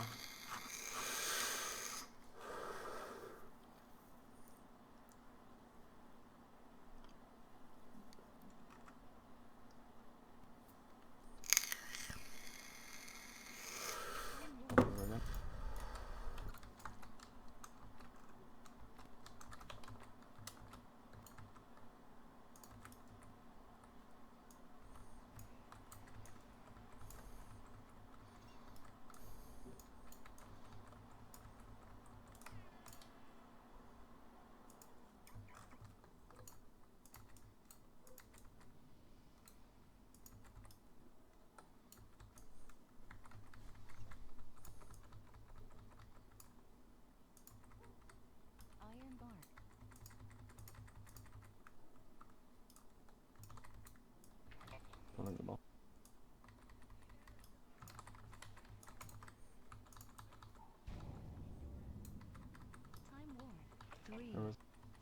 Pop hero again. Iron bark. Pulling the ball. Time lord. 3, Heroism.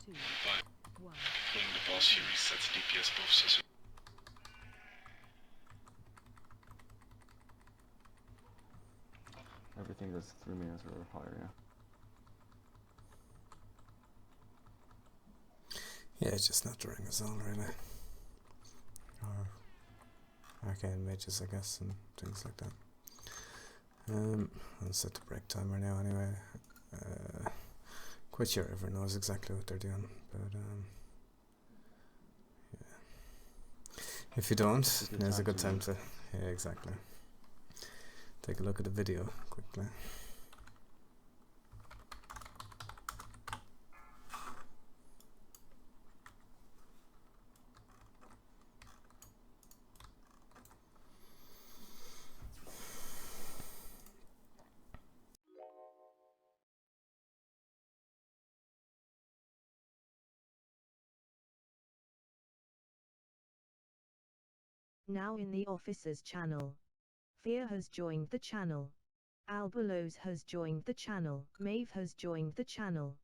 2, By 1. pulling the boss, he resets DPS both sessions. Everything that's 3 minutes or higher, yeah. Yeah, it's just not during us all, really. Or arcane mages, I guess, and things like that. I'll set the break timer now anyway. Quite sure everyone knows exactly what they're doing, but yeah. If you don't, This is the now's a time good to time learn. to, yeah, exactly. Take a look at the video quickly. Now in the officers channel. Fear has joined the channel. Albalos has joined the channel. Maeve has joined the channel.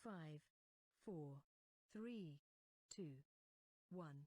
Five, four, three, two, one.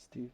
Steve.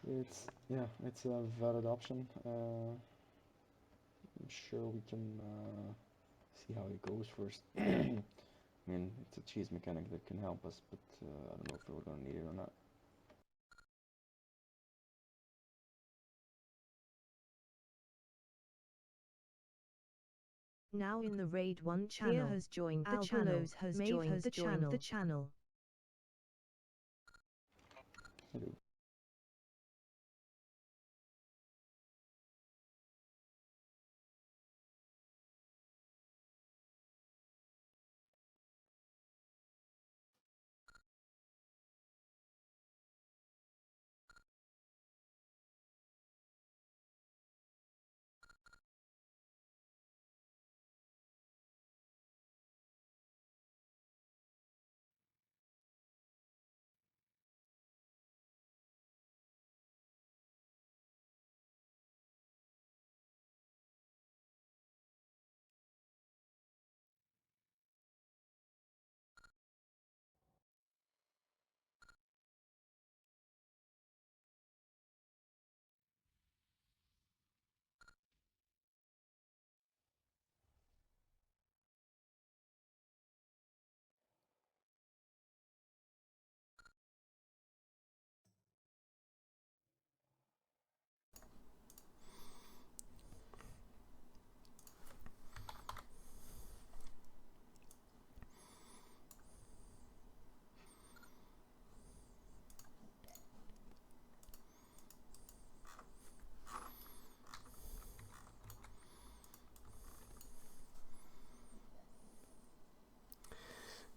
It's a valid option. I'm sure we can see how it goes first. I mean, it's a cheese mechanic that can help us, but I don't know if we're gonna need it or not. Now in the Raid 1 channel, Fear has joined the channel. Maeve has joined the channel. Hello.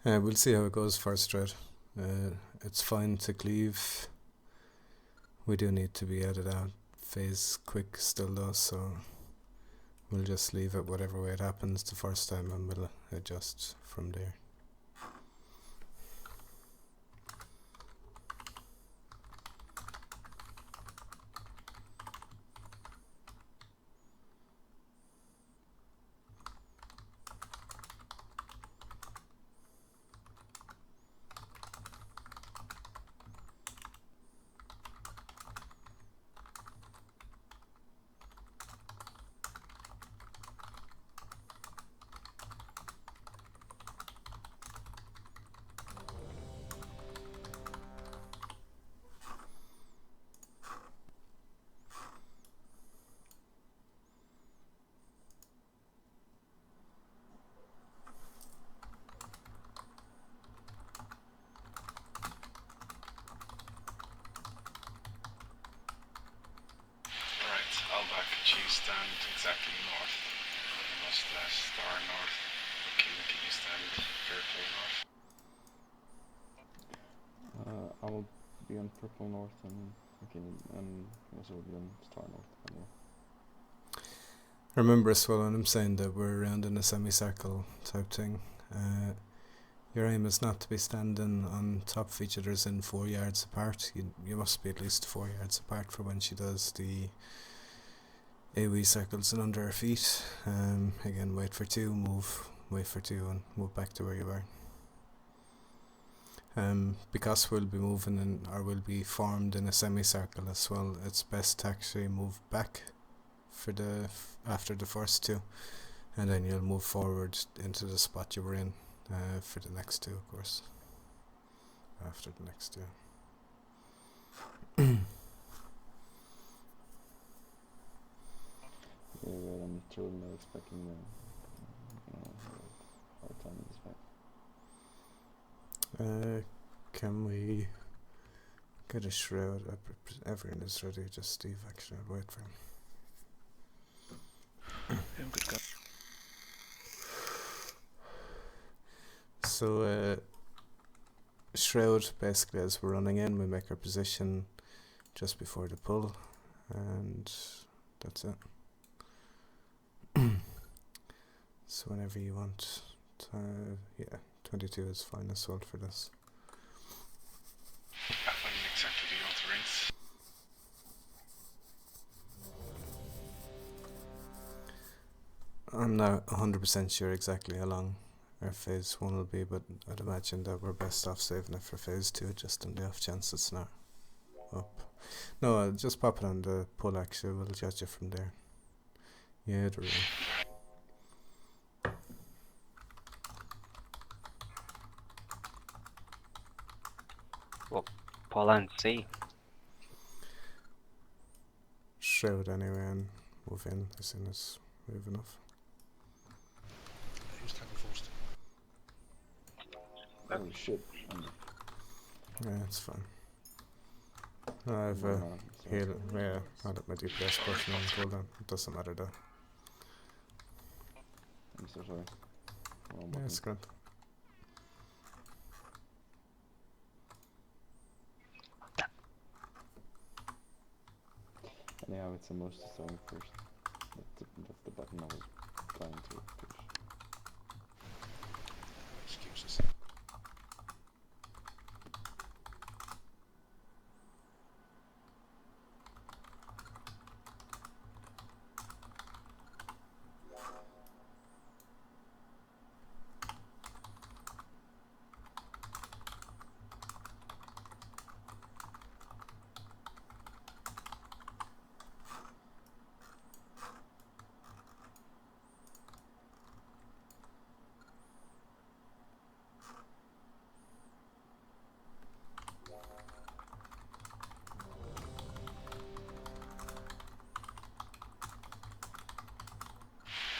We'll see how it goes first, Red. It's fine to cleave. We do need to be added out phase quick still though, so we'll just leave it whatever way it happens the first time and we'll adjust from there. stand exactly north. You must star north. Okay, can you stand purple north? I will be on purple north and also will be on star north. Anyway. Remember as well when I'm saying that we're around in a semicircle type thing. Your aim is not to be standing on top of each other's in 4 yards apart. You must be at least 4 yards apart for when she does the AoE circles and under her feet. Again, wait for 2, move, wait for 2 and move back to where you were. Because we'll be moving in, or we'll be formed in a semicircle as well, it's best to actually move back for after the first 2, and then you'll move forward into the spot you were in for the next 2, of course. After the next 2. Yeah, I'm truly not expecting hard time in this fight. Can we get a shroud? Everyone is ready, just Steve actually. I'll wait for him. Yeah, I'm good guy. So, shroud, basically as we're running in, we make our position just before the pull, and that's it. So whenever you want, yeah, 22 is fine as well for this. When exactly do you want to race? I'm not 100% sure exactly how long our phase 1 will be, but I'd imagine that we're best off saving it for phase 2, just on the off chance it's not up. No, just pop it on the pull actually, we'll judge it from there. Yeah, the room. Well, pull and see. Shroud anyway and move in as soon as we have enough. Who's tackle first? Holy shit. Yeah, it's fine. I have a heal. Yeah, I'll let my DPS button on cooldown. It doesn't matter though. I'm so sorry. Yeah, it's good. Anyhow, it's the most starting first. That's the button I was trying to push. Excuses.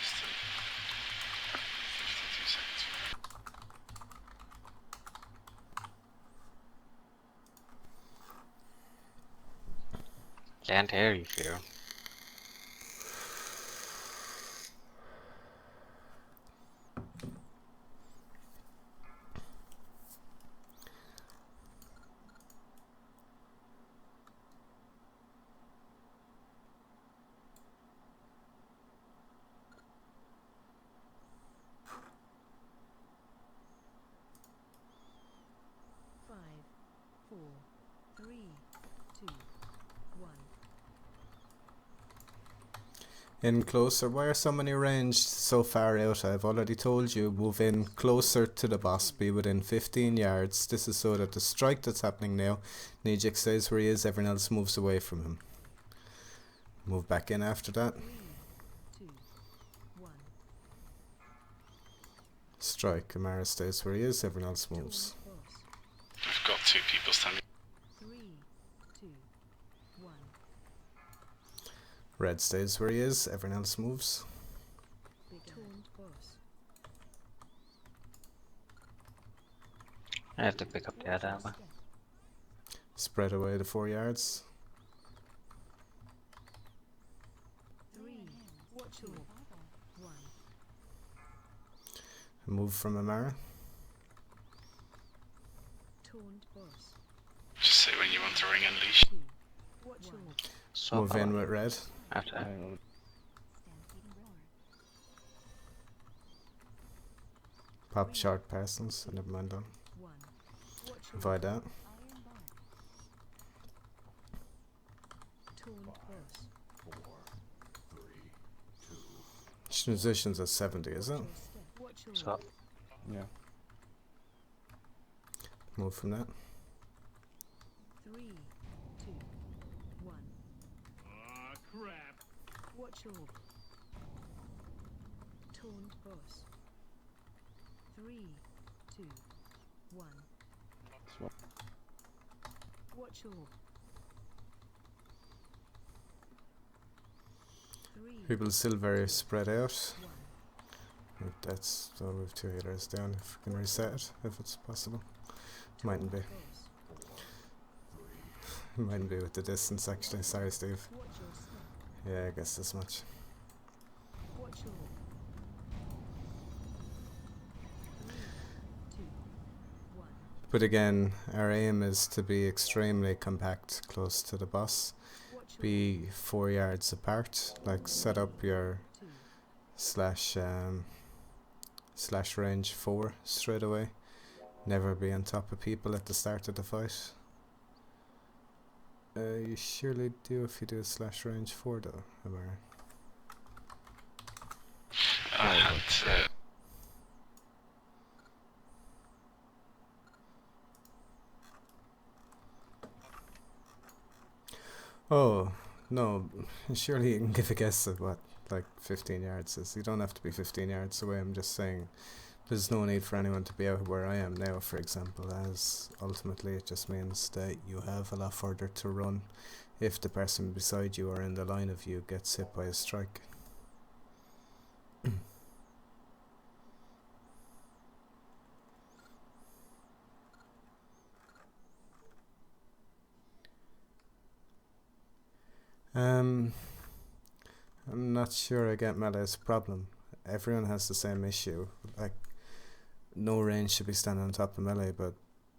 Still 52 seconds. Can't hear you, Fear. Five, four, three, two, one. In closer. Why are so many ranged so far out? I've already told you, move in closer to the boss, be within 15 yards. This is so that the strike that's happening now, Nijik stays where he is, everyone else moves away from him. Move back in after that. 3, 2, 1. Strike, Amara stays where he is, everyone else moves. Taunt boss. We've got 2 people standing. 3, 2, 1. Red stays where he is, everyone else moves. Taunt boss. I have to pick up the other one. Step. Spread away the 4 yards. 3, Watch orb. 1. Move from Amara. Taunt boss. Just say when you want to ring Unleash. 2. Watch orb. Swap Move in with red. after. Stampeding roar. Pop short persons. Never mind them. 1. Watch orb. Avoid that. Iron bar. Taunt boss. Transitions at 70, is it? Watch your step. Watch orb. Swap. Yeah. Move from that. 3, 2, 1. Ah, crap. Watch orb. Taunt boss. 3, 2, 1. Swap. Watch orb. 3, People still very spread out. 1. That's so we've 2 healers down. If we can reset it, if it's possible. Mightn't be. Boss. Mightn't be with the distance actually. Sorry, Steve. Watch your step. Yeah, I guess this much. Watch orb. 3, 2, 1. But again, our aim is to be extremely compact, close to the boss. Watch orb. Be 4 yards apart. Like set up your 2. slash range 4 straight away. Never be on top of people at the start of the fight. You surely do if you do a slash range 4 though, Amara. I had Oh, no, surely you can give a guess at what, like 15 yards is. You don't have to be 15 yards away, I'm just saying there's no need for anyone to be out where I am now, for example, as ultimately it just means that you have a lot further to run if the person beside you or in the line of you gets hit by a strike. I'm not sure I get melee's problem. Everyone has the same issue. Like, no range should be standing on top of melee, but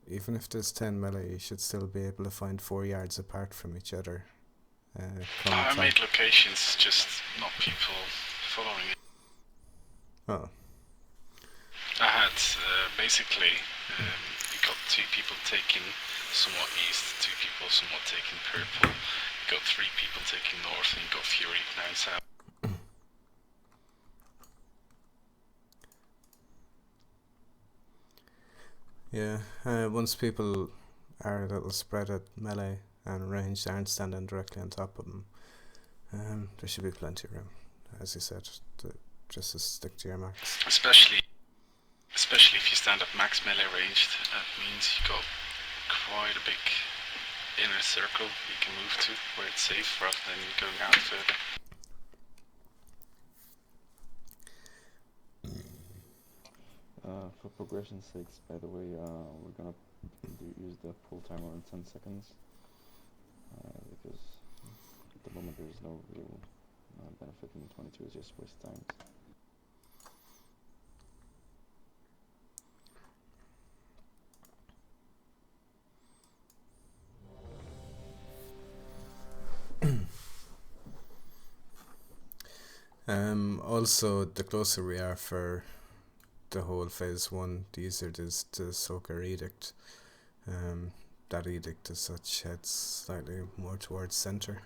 even if there's 10 melee, you should still be able to find 4 yards apart from each other. I made locations, just not people following it. Oh. I had basically you got 2 people taking somewhat east, 2 people somewhat taking purple, you got 3 people taking north, and you got Fury down south. Yeah, once people are a little spread at melee and ranged aren't standing directly on top of them, there should be plenty of room, as you said, just to stick to your marks. Especially if you stand at max melee ranged, that means you got quite a big inner circle you can move to where it's safe rather than going out further. For progression's sakes, by the way, we're gonna use the pull timer in 10 seconds because at the moment there's no real benefit in 22, it's just waste time. Also, the closer we are for the whole phase 1, the easier it is to soak our edict. That edict as such heads slightly more towards center,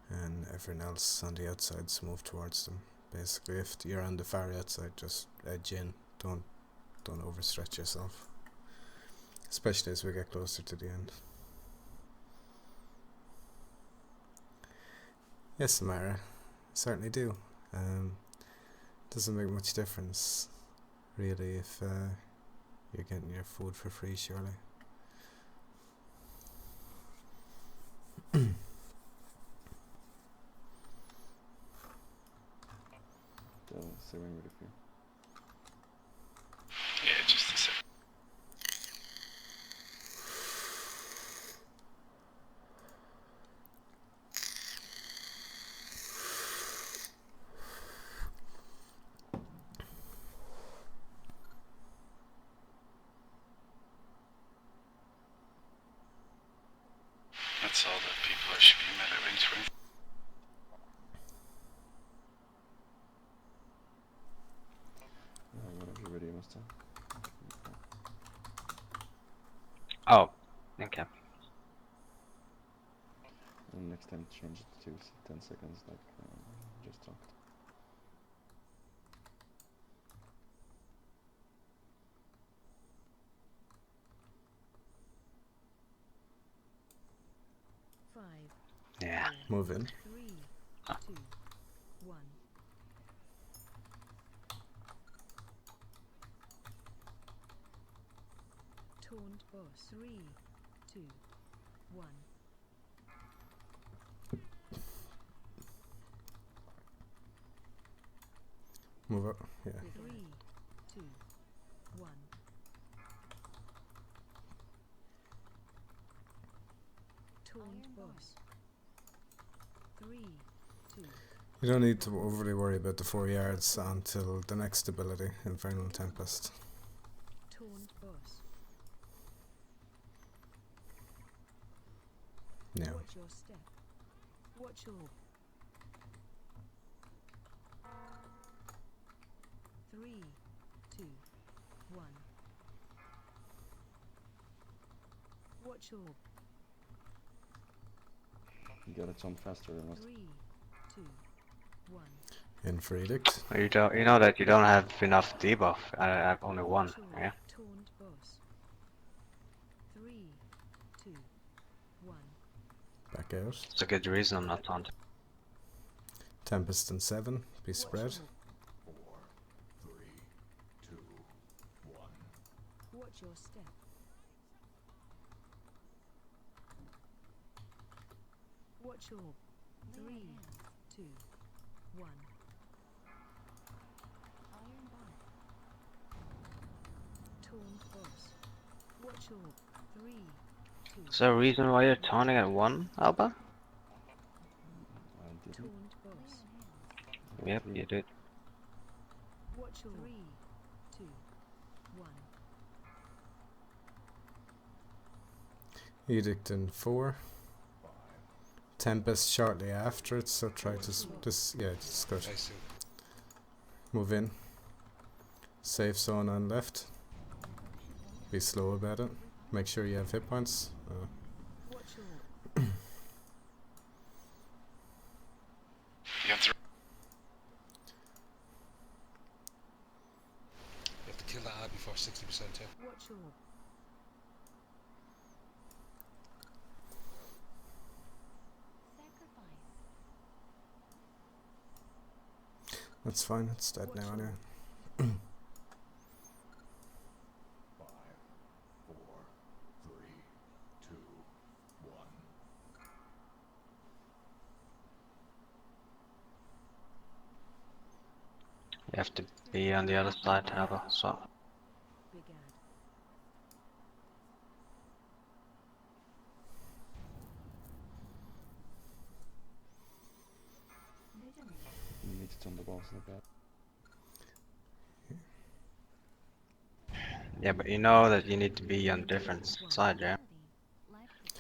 and everyone else on the outsides move towards them. Basically, if you're on the far outside, just edge in. Don't overstretch yourself, especially as we get closer to the end. Yes, Amara, certainly do. Doesn't make much difference, really, if you're getting your food for free, surely. Saving ready for you. Yeah, just a sec. faster. Okay. Oh, okay. And next time change it to 10 seconds, like just talked. Five, Yeah. Move in. 3, 2, 1. Taunt boss. 3, 2, 1. Move up. Yeah. 3, 2, 1. Taunt boss. 3, 2. You don't need to overly worry about the 4 yards until the next ability, Infernal Tempest. Taunt boss. No. Watch your step. Watch your. 3, 2, 1. Watch your. You gotta jump faster than us. 3, 2, 1. In for Edict. You don't. You know that you don't have enough debuff. I have only one. Watch your. Yeah. Taunt boss. 3, 2, 1. Back out. It's a good reason I'm not taunting. Tempest and 7. Be spread. Watch your step. Watch your. 3, 2, 1. Taunt boss. Watch your. 3, 2. Is there a reason why you're taunting at 1, Alba? I didn't. Taunt boss. Yep, you did. Watch your. 3, 2, 1. Edict in 4. Tempest shortly after it, so try to just good. Phase 2. Move in. Safe zone on left. Be slow about it. Make sure you have hit points. Watch your. You have to You have to kill that ad before 60%, yeah. Watch your. That's fine, it's dead now anyway. You have to be on the other side, Alba. So. Big ad. You need to jump the balls like that. Yeah, but you know that you need to be on different side, yeah?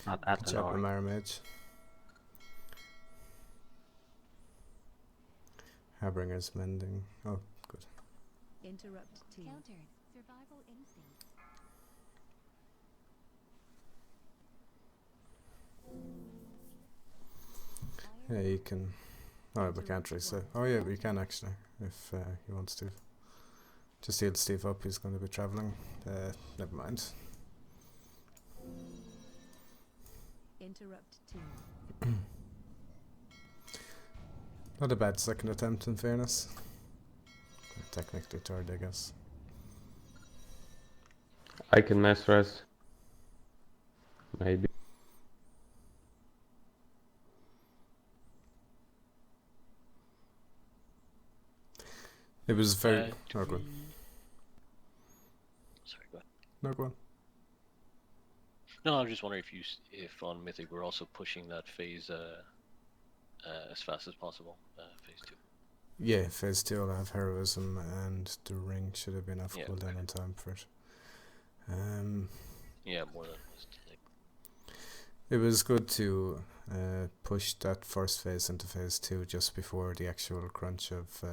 Not at Good the job, lower. Amara Mage. Harbinger's mending. Oh, good. Interrupt team. Countered. Survival instinct. Yeah, you can. Oh, we can't reset. Oh, yeah, we can actually, if he wants to. Just heal Steve up, he's going to be travelling. Never mind. Interrupt team. Not a bad second attempt, in fairness. Technically third, I guess. I can mass res. Maybe. It was very. Do Oh, good. Sorry, go ahead. No, go on. No, I was just wondering if on Mythic we're also pushing that phase as fast as possible, phase 2. Yeah, phase 2 will have heroism, and the ring should have been enough Yeah, cooldown okay. in time for it. Yeah, more than just like. It was good to push that first phase into phase 2 just before the actual crunch of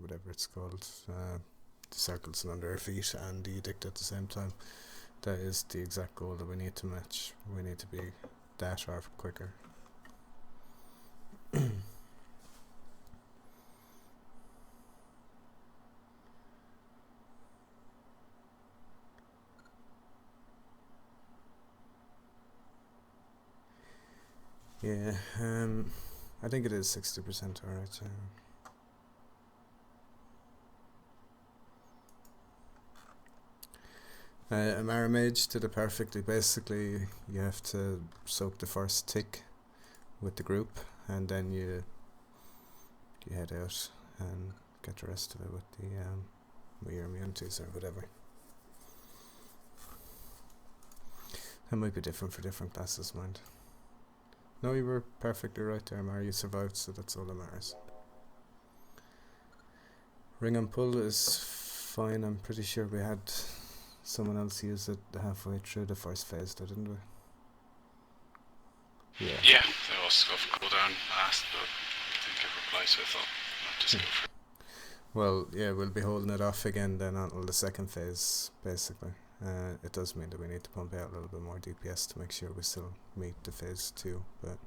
whatever it's called, the circles under our feet and the edict at the same time. That is the exact goal that we need to match. We need to be that or quicker. Yeah, I think it is 60% alright. Amara Mage did it perfectly. Basically, you have to soak the first tick with the group, and then you head out and get the rest of it with the with your immunities or whatever. That might be different for different classes, mind. No, you were perfectly right there, Amara. You survived, so that's all that matters. Ring and pull is fine. I'm pretty sure we had someone else use it halfway through the first phase, though, didn't we? Yeah. Yeah, there was off cooldown last, but didn't get replies, so I thought I'd just go for it. Well, yeah, we'll be holding it off again then until the second phase, basically. It does mean that we need to pump out a little bit more DPS to make sure we still meet the phase 2, but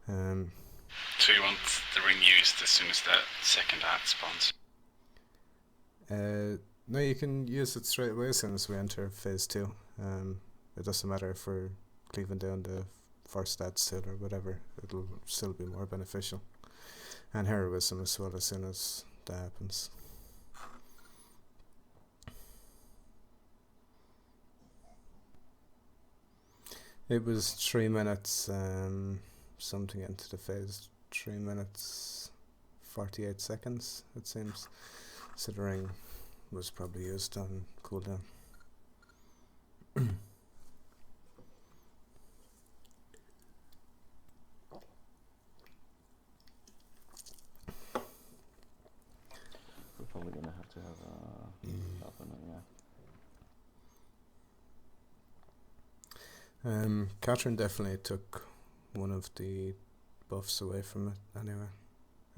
so you want the ring used as soon as that second ad spawns? no, you can use it straight away as soon as we enter phase 2. It doesn't matter if we're cleaving down the first ad still or whatever, it'll still be more beneficial. And heroism as well as soon as that happens. It was 3 minutes something into the phase. 3 minutes 48 seconds, it seems. So the ring was probably used on cooldown. We're probably gonna have to have help in it, yeah. Catherine definitely took one of the buffs away from it anyway.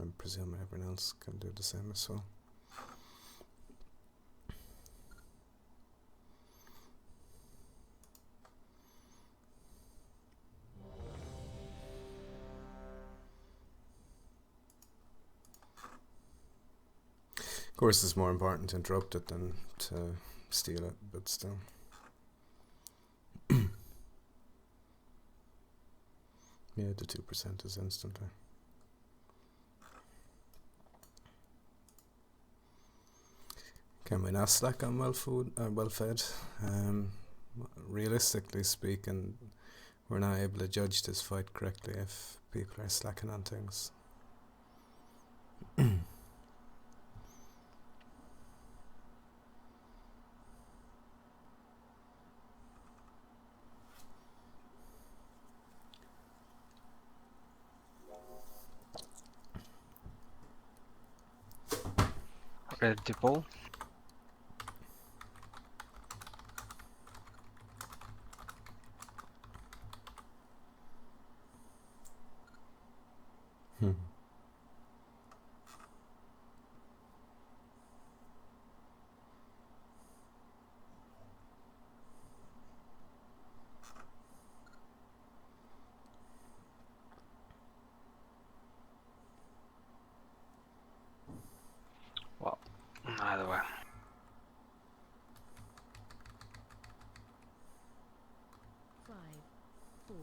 I'm presuming everyone else can do the same as well. Of course, it's more important to interrupt it than to steal it, but still. Yeah, the 2% is instantly. Can we not slack on well fed? Realistically speaking, we're not able to judge this fight correctly if people are slacking on things. Ready to pull? Well, either way. Five, four,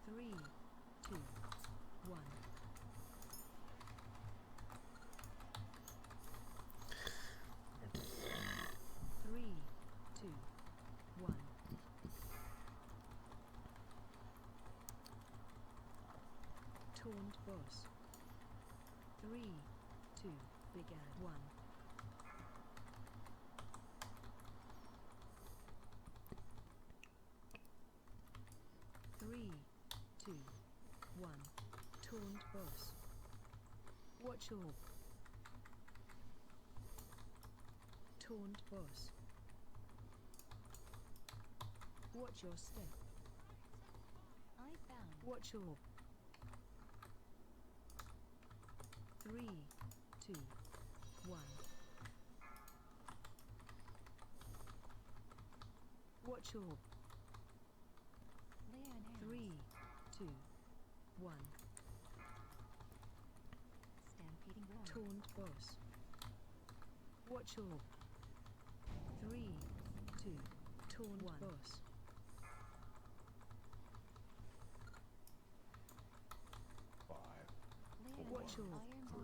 three, two, one. Three, two, one. Taunt boss. 3, 2, began 1. Three, two, one. Taunt boss. Watch orb. Taunt boss. Watch your step. I found. Watch orb. 3, 2, 1. Watch orb. Lay on hands. 3, 2, 1. Stampeding roar. Taunt boss. Watch orb. 3, 2, taunt 1. Boss. Lay on Watch hands. orb. Iron bar.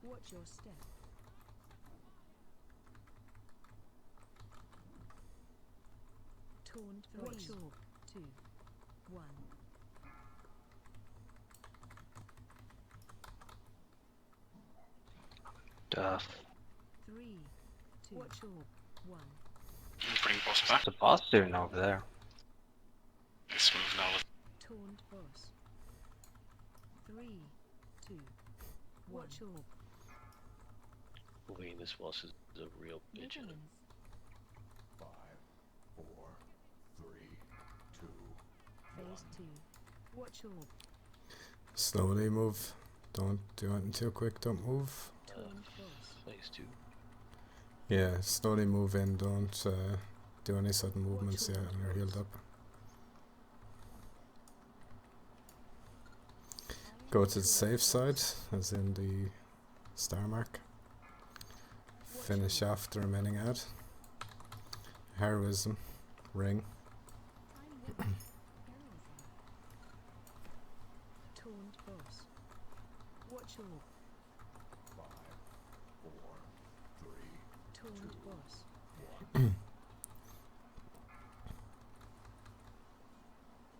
Watch your step. Taunt boss. Watch orb. 2, 1. Duff. 3, 2. Watch orb. 1. Bring boss back. What's the boss doing over there? This move now. Taunt boss. 3, 2, 1. Watch orb. Moving this boss is a real bitch. Vigilance. Phase 2. Watch orb. Slowly move. Don't do anything too quick. Don't move. Taunt boss. Phase 2. Yeah, slowly move in. Don't do any sudden movements yet, and you're healed up. Go to the safe side, as in the star mark. Finish off the remaining ad. Heroism. Ring. Time heroism. Taunt boss. Watch orb. Taunt boss.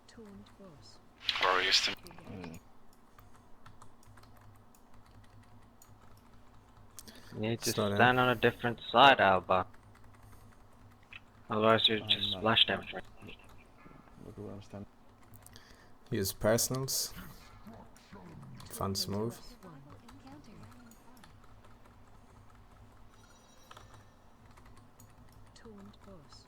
Taunt boss. Warrior stim. You need to Start in. stand on a different side, Alba. Otherwise you're I'm just not- splash damage. Look at where I'm standing. Use personals. Fancy move. Survival encounter. Taunt boss.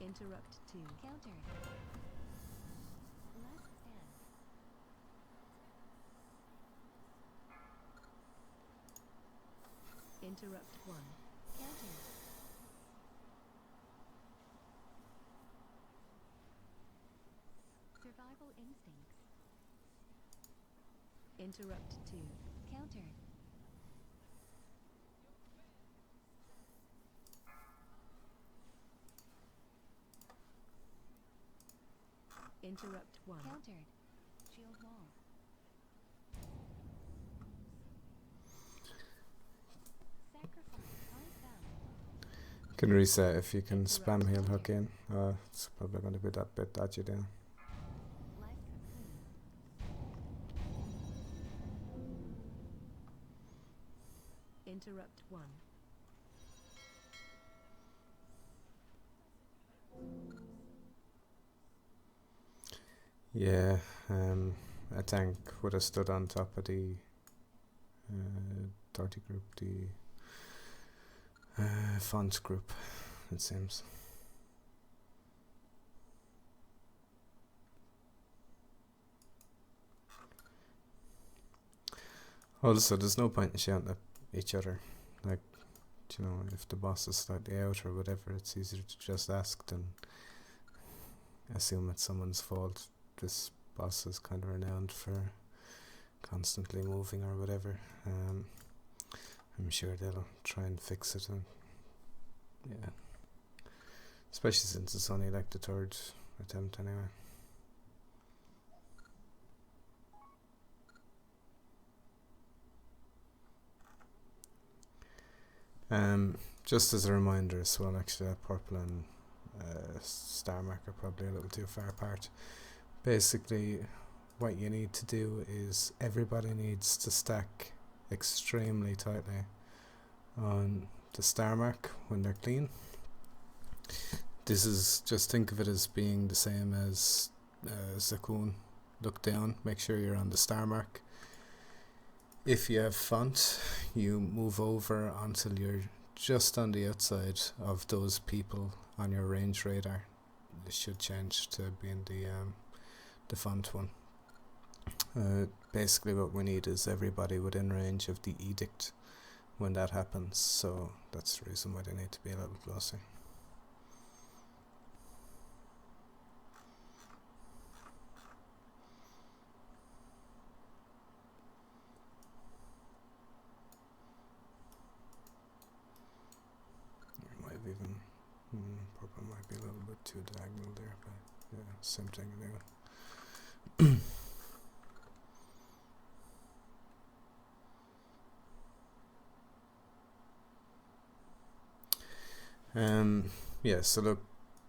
Interrupt 2. Counter. Last stand. Interrupt 1. Counter. Survival instincts. Interrupt 2. Counter. Interrupt 1. Countered. Shield wall. Sacrifice unbound. Can reset if you can spam heal hook in. It's probably going to be that bit that you do. Life cocoon. Interrupt 1. Yeah, I think would have stood on top of the 30 group, the font group, it seems. Also, there's no point in shouting at each other. Like, you know, if the boss is slightly out or whatever, it's easier to just ask than assume it's someone's fault. This boss is kind of renowned for constantly moving or whatever. I'm sure they'll try and fix it, and yeah, especially since it's only like the third attempt anyway. Just as a reminder as well, actually, purple and star mark are probably a little too far apart. Basically, what you need to do is everybody needs to stack extremely tightly on the star mark when they're clean. This is, just think of it as being the same as Zakun. Look down, make sure you're on the star mark. If you have font, you move over until you're just on the outside of those people on your range radar. It should change to being the font one. Basically what we need is everybody within range of the edict when that happens, so that's the reason why they need to be a little closer. Might have even purple might be a little bit too diagonal there, but yeah, same thing anyway. Yeah, so look,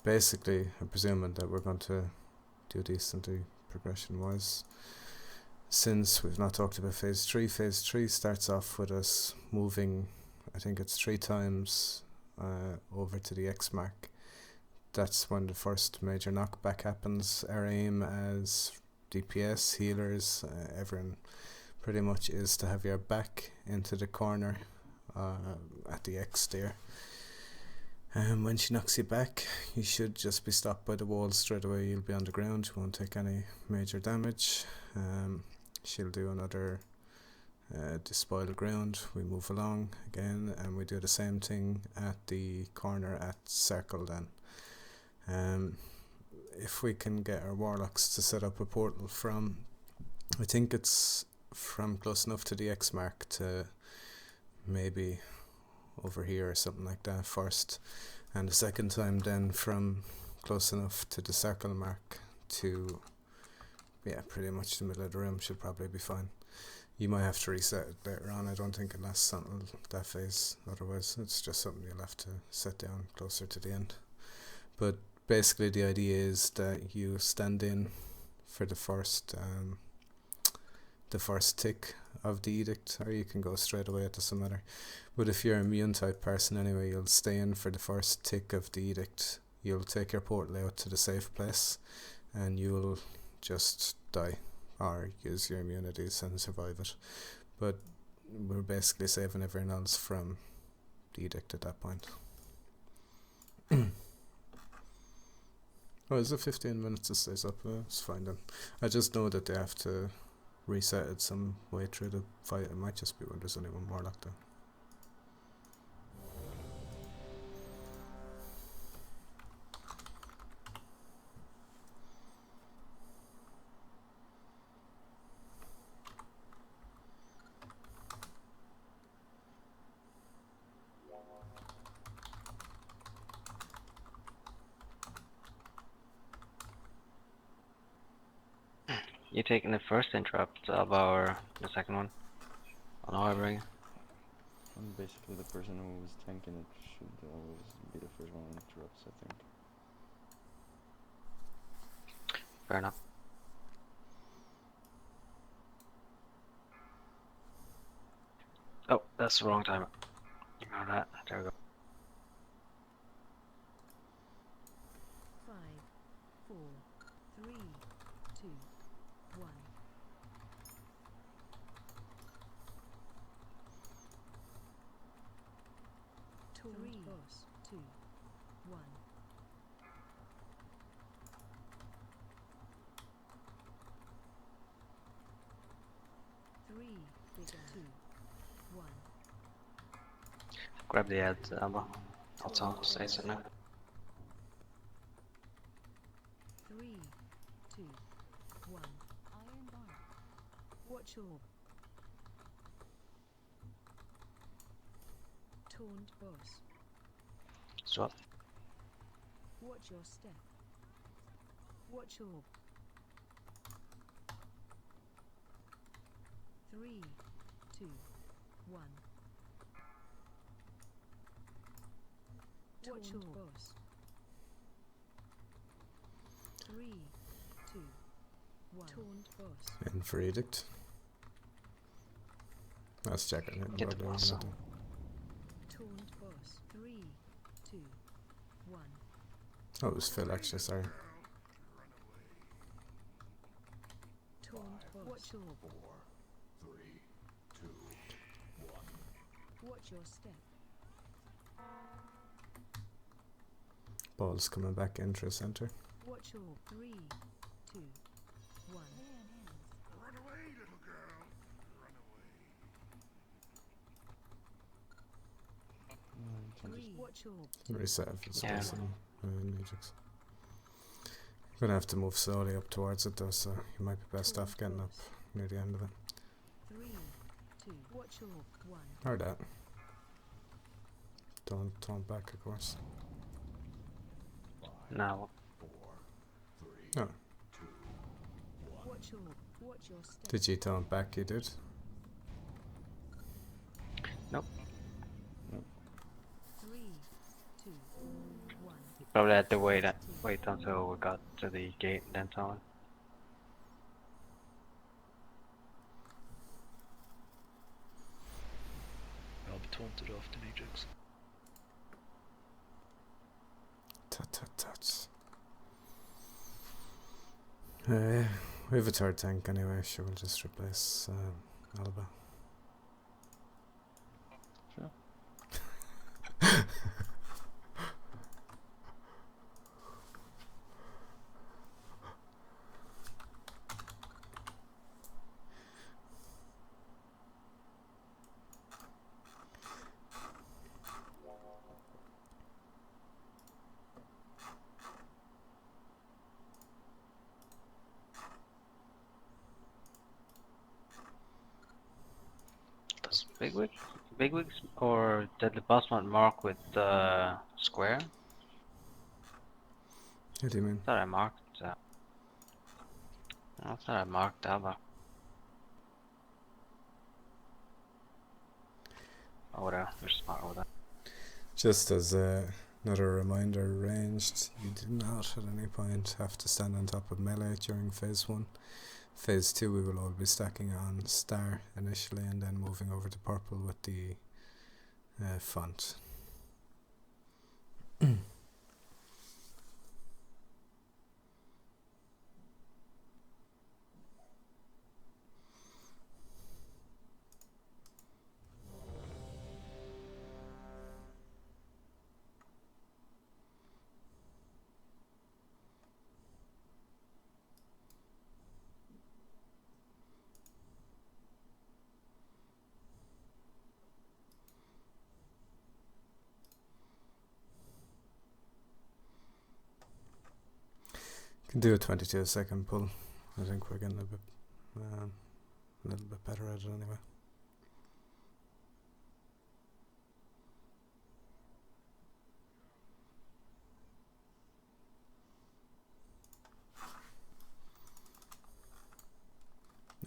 basically I'm presuming that we're going to do decently progression wise. Since we've not talked about phase 3 starts off with us moving, I think it's 3 times over to the X mark. That's when the first major knockback happens. Our aim as DPS, healers, everyone pretty much is to have your back into the corner at the X there. When she knocks you back, you should just be stopped by the wall straight away. You'll be on the ground, you won't take any major damage. She'll do another despoil ground. We move along again, and we do the same thing at the corner at circle then. If we can get our warlocks to set up a portal from, I think it's from close enough to the X mark to maybe over here or something like that first, and the second time then from close enough to the circle mark to, yeah, pretty much the middle of the room should probably be fine. You might have to reset it later on. I don't think it lasts until that phase, otherwise it's just something you'll have to set down closer to the end. But basically the idea is that you stand in for the first tick of the edict, or you can go straight away, it doesn't matter. But if you're an immune type person anyway, you'll stay in for the first tick of the edict. You'll take your portal out to the safe place and you'll just die or use your immunities and survive it. But we're basically saving everyone else from the edict at that point. Oh, is it 15 minutes it stays up? It's fine then. I just know that they have to reset it some way through the fight. It might just be when there's only one warlock though. You taking the first interrupt of the second one on Harboring? And basically the person who was tanking it should always be the first one who interrupts, I think. Fair enough. Oh, that's the wrong time. Ignore that. There we go. 5, 4, 3, 2, 1. Three, boss, 2, 1. 3, bigger, 2, 1. Grab the head, Alba. That's all. Say so now. 3, 2, 1. Iron bar. Watch orb. Taunt boss. Swap. Watch your step. Watch orb. 3, 2, 1. Watch orb boss. 3, 2, 1. Taunt boss. In for edict. That's checking it. Get the boss. Taunt boss. 3, 2, 1. Oh, it was Phil actually, sorry. Taunt boss. Watch orb. 4, 3, 2, 1. Watch your step. Ball's coming back into center. Watch orb. 3, 2, 1. Three. Watch orb. Reset if it's Yeah. possible. Mythics. Gonna have to move slowly up towards it though, so you might be best off getting up near the end of it. 3, 2. Watch orb. 1. Or that. Don't taunt back, of course. No. No. Watch orb. Watch your step. Did you taunt back? You did. Nope. 3, 2, 1. Probably had to wait until we got to the gate and then tell him. I'll be taunted after Mythics. Tut tut tut. We have a third tank anyway, so we'll just replace Alba. Sure. Does Bigwigs or did the boss not mark with square? What do you mean? I thought I marked. I thought I marked Alba. Oh, whatever. Just smart with that. Just as another reminder, ranged, you do not at any point have to stand on top of melee during phase 1. Phase 2 we will all be stacking on star initially and then moving over to purple with the font. Can do a 22-second pull. I think we're getting a little bit better at it anyway.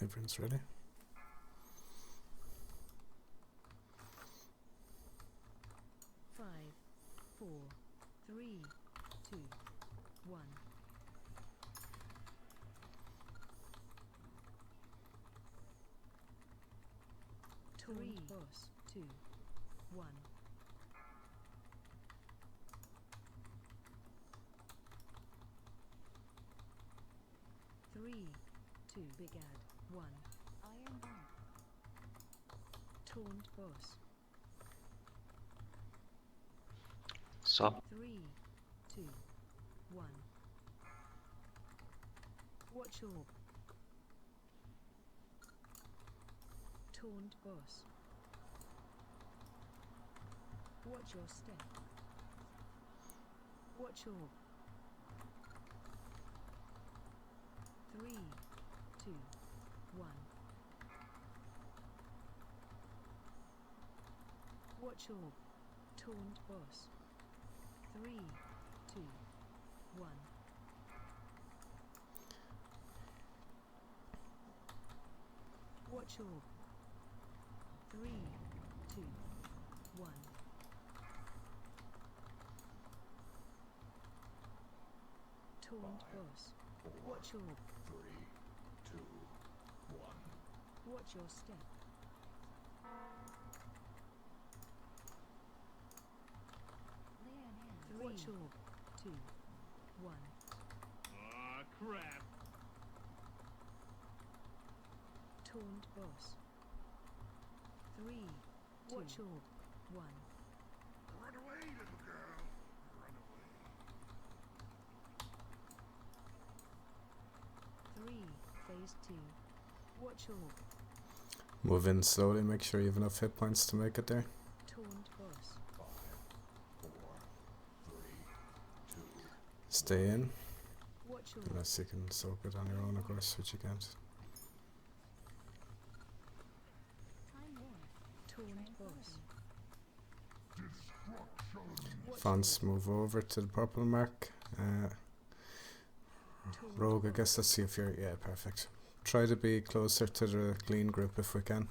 Everyone's ready. Five, 4, 3, 2, 1. Three, boss, 2, 1. 3, 2. Big ad. 1. Iron Bomb. Taunt boss. So 3, 2, 1. Watch orb. Taunt boss. Watch your step. Watch orb. 3, 2, 1. Watch orb. Taunt boss. 3, 2, 1. Watch orb. 3, 2, 1. Taunt boss. Watch orb. 3, 2, 1. Watch your step. Watch orb. 2, 1. Ah, crap. Taunt boss. 3, 2, watch orb. 1. Run away, little girl. Run away. 3, phase 2. Watch orb. Move in slowly, make sure you have enough hit points to make it there. Taunt boss. Stay in. Watch your Unless you can soak it on your own, of course, which you can't. Time war. taunt boss. Watch Fonts move over to the purple mark. Rogue, I guess let's see if you're... Yeah, perfect. Try to be closer to the clean group if we can.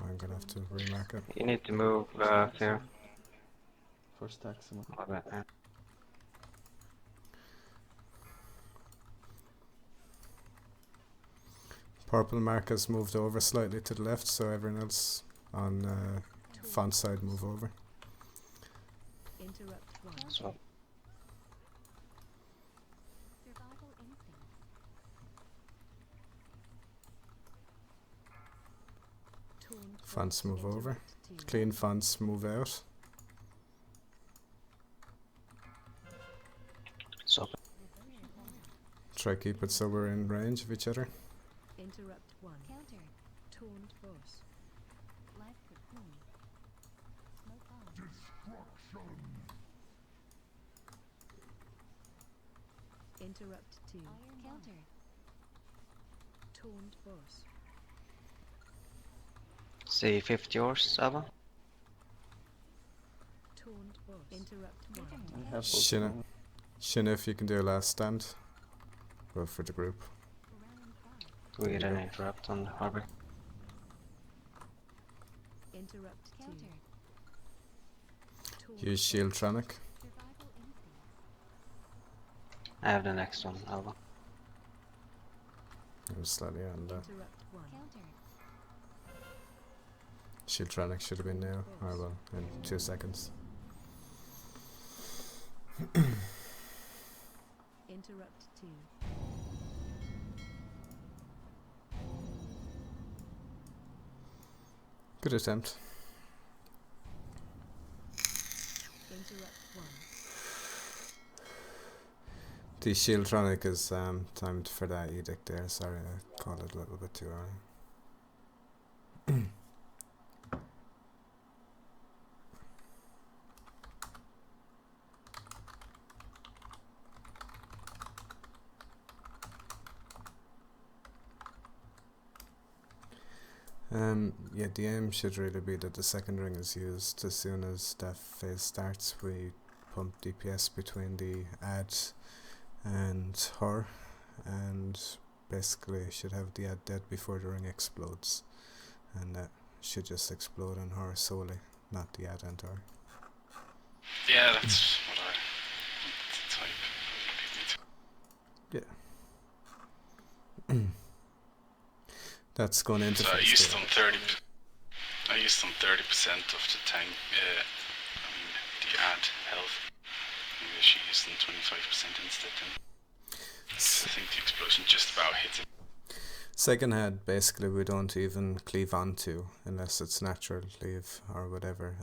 I'm gonna have to remark it. You need to move here. First attack, someone. My bad, yeah. Purple mark has moved over slightly to the left, so everyone else on font side move over. Interrupt one. So, Survival instinct. Taunt Fonts boss. move over. Interrupt two. Clean fonts move out. so Try keep it so we're in range of each other. Interrupt one. Counter. Taunt boss. Life cocoon. Smoke bomb. Interrupt two. Iron counter. Taunt boss. see 50 yours, Ava. Taunt boss. Interrupt one. I have both Shinna. now. Shinna, if you can do a last stand. Go for the group. Round five. We get an interrupt on the harbor. Interrupt two. Counter. Taunt Use shield tronic. Survival instinct. I have the next one, Alva. I'm slightly on the Interrupt one. Counter. shield tronic should have been now. Or well, in 2 seconds. Interrupt two. Good attempt. Interrupt one. The shield tronic is timed for that edict there. Sorry, I called it a little bit too early. Yeah, the aim should really be that the second ring is used as soon as that phase starts. We pump DPS between the ad and her, and basically should have the ad dead before the ring explodes, and that should just explode on her solely, not the ad and her. Yeah, that's what I want to type. Yeah. That's going into So I phase used two. on 30%. I used on 30% of the tank. I mean the ad health. Maybe I should use on 25% instead. Then I think the explosion just about hit him. Second head, basically we don't even cleave onto unless it's natural cleave or whatever.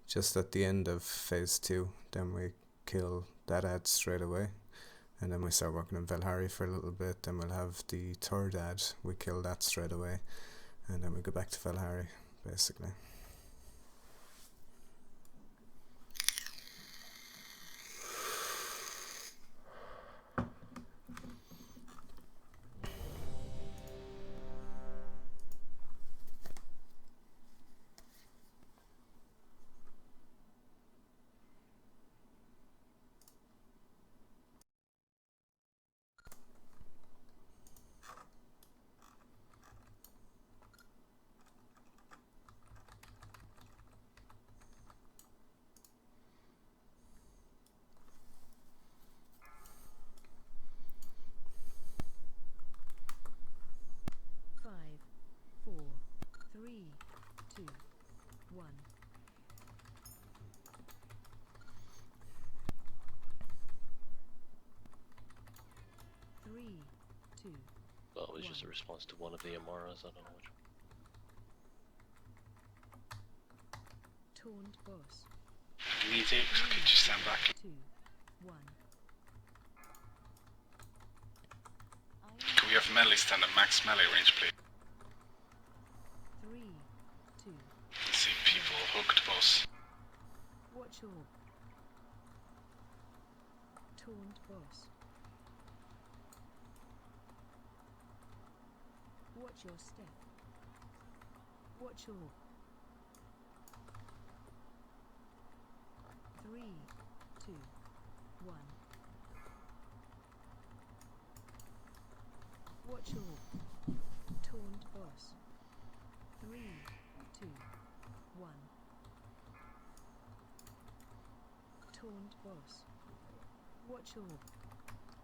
Just at the end of phase 2, then we kill that ad straight away, and then we start working on Valhari for a little bit. Then we'll have the third ad, we kill that straight away, and then we go back to Valhari, basically. Five, four, three, two, one. Three, two. Well, it was just a response to one of the Amaras, I don't know which one. Taunt boss. Mythic, could you stand back? 2, 1. Can we have melee stand at max melee range, please? 3, 2. I see people hooked, boss. Watch orb. Watch your step. Watch your 3, 2, 1. Watch your taunt boss. 3, 2, 1. Taunt boss. Watch your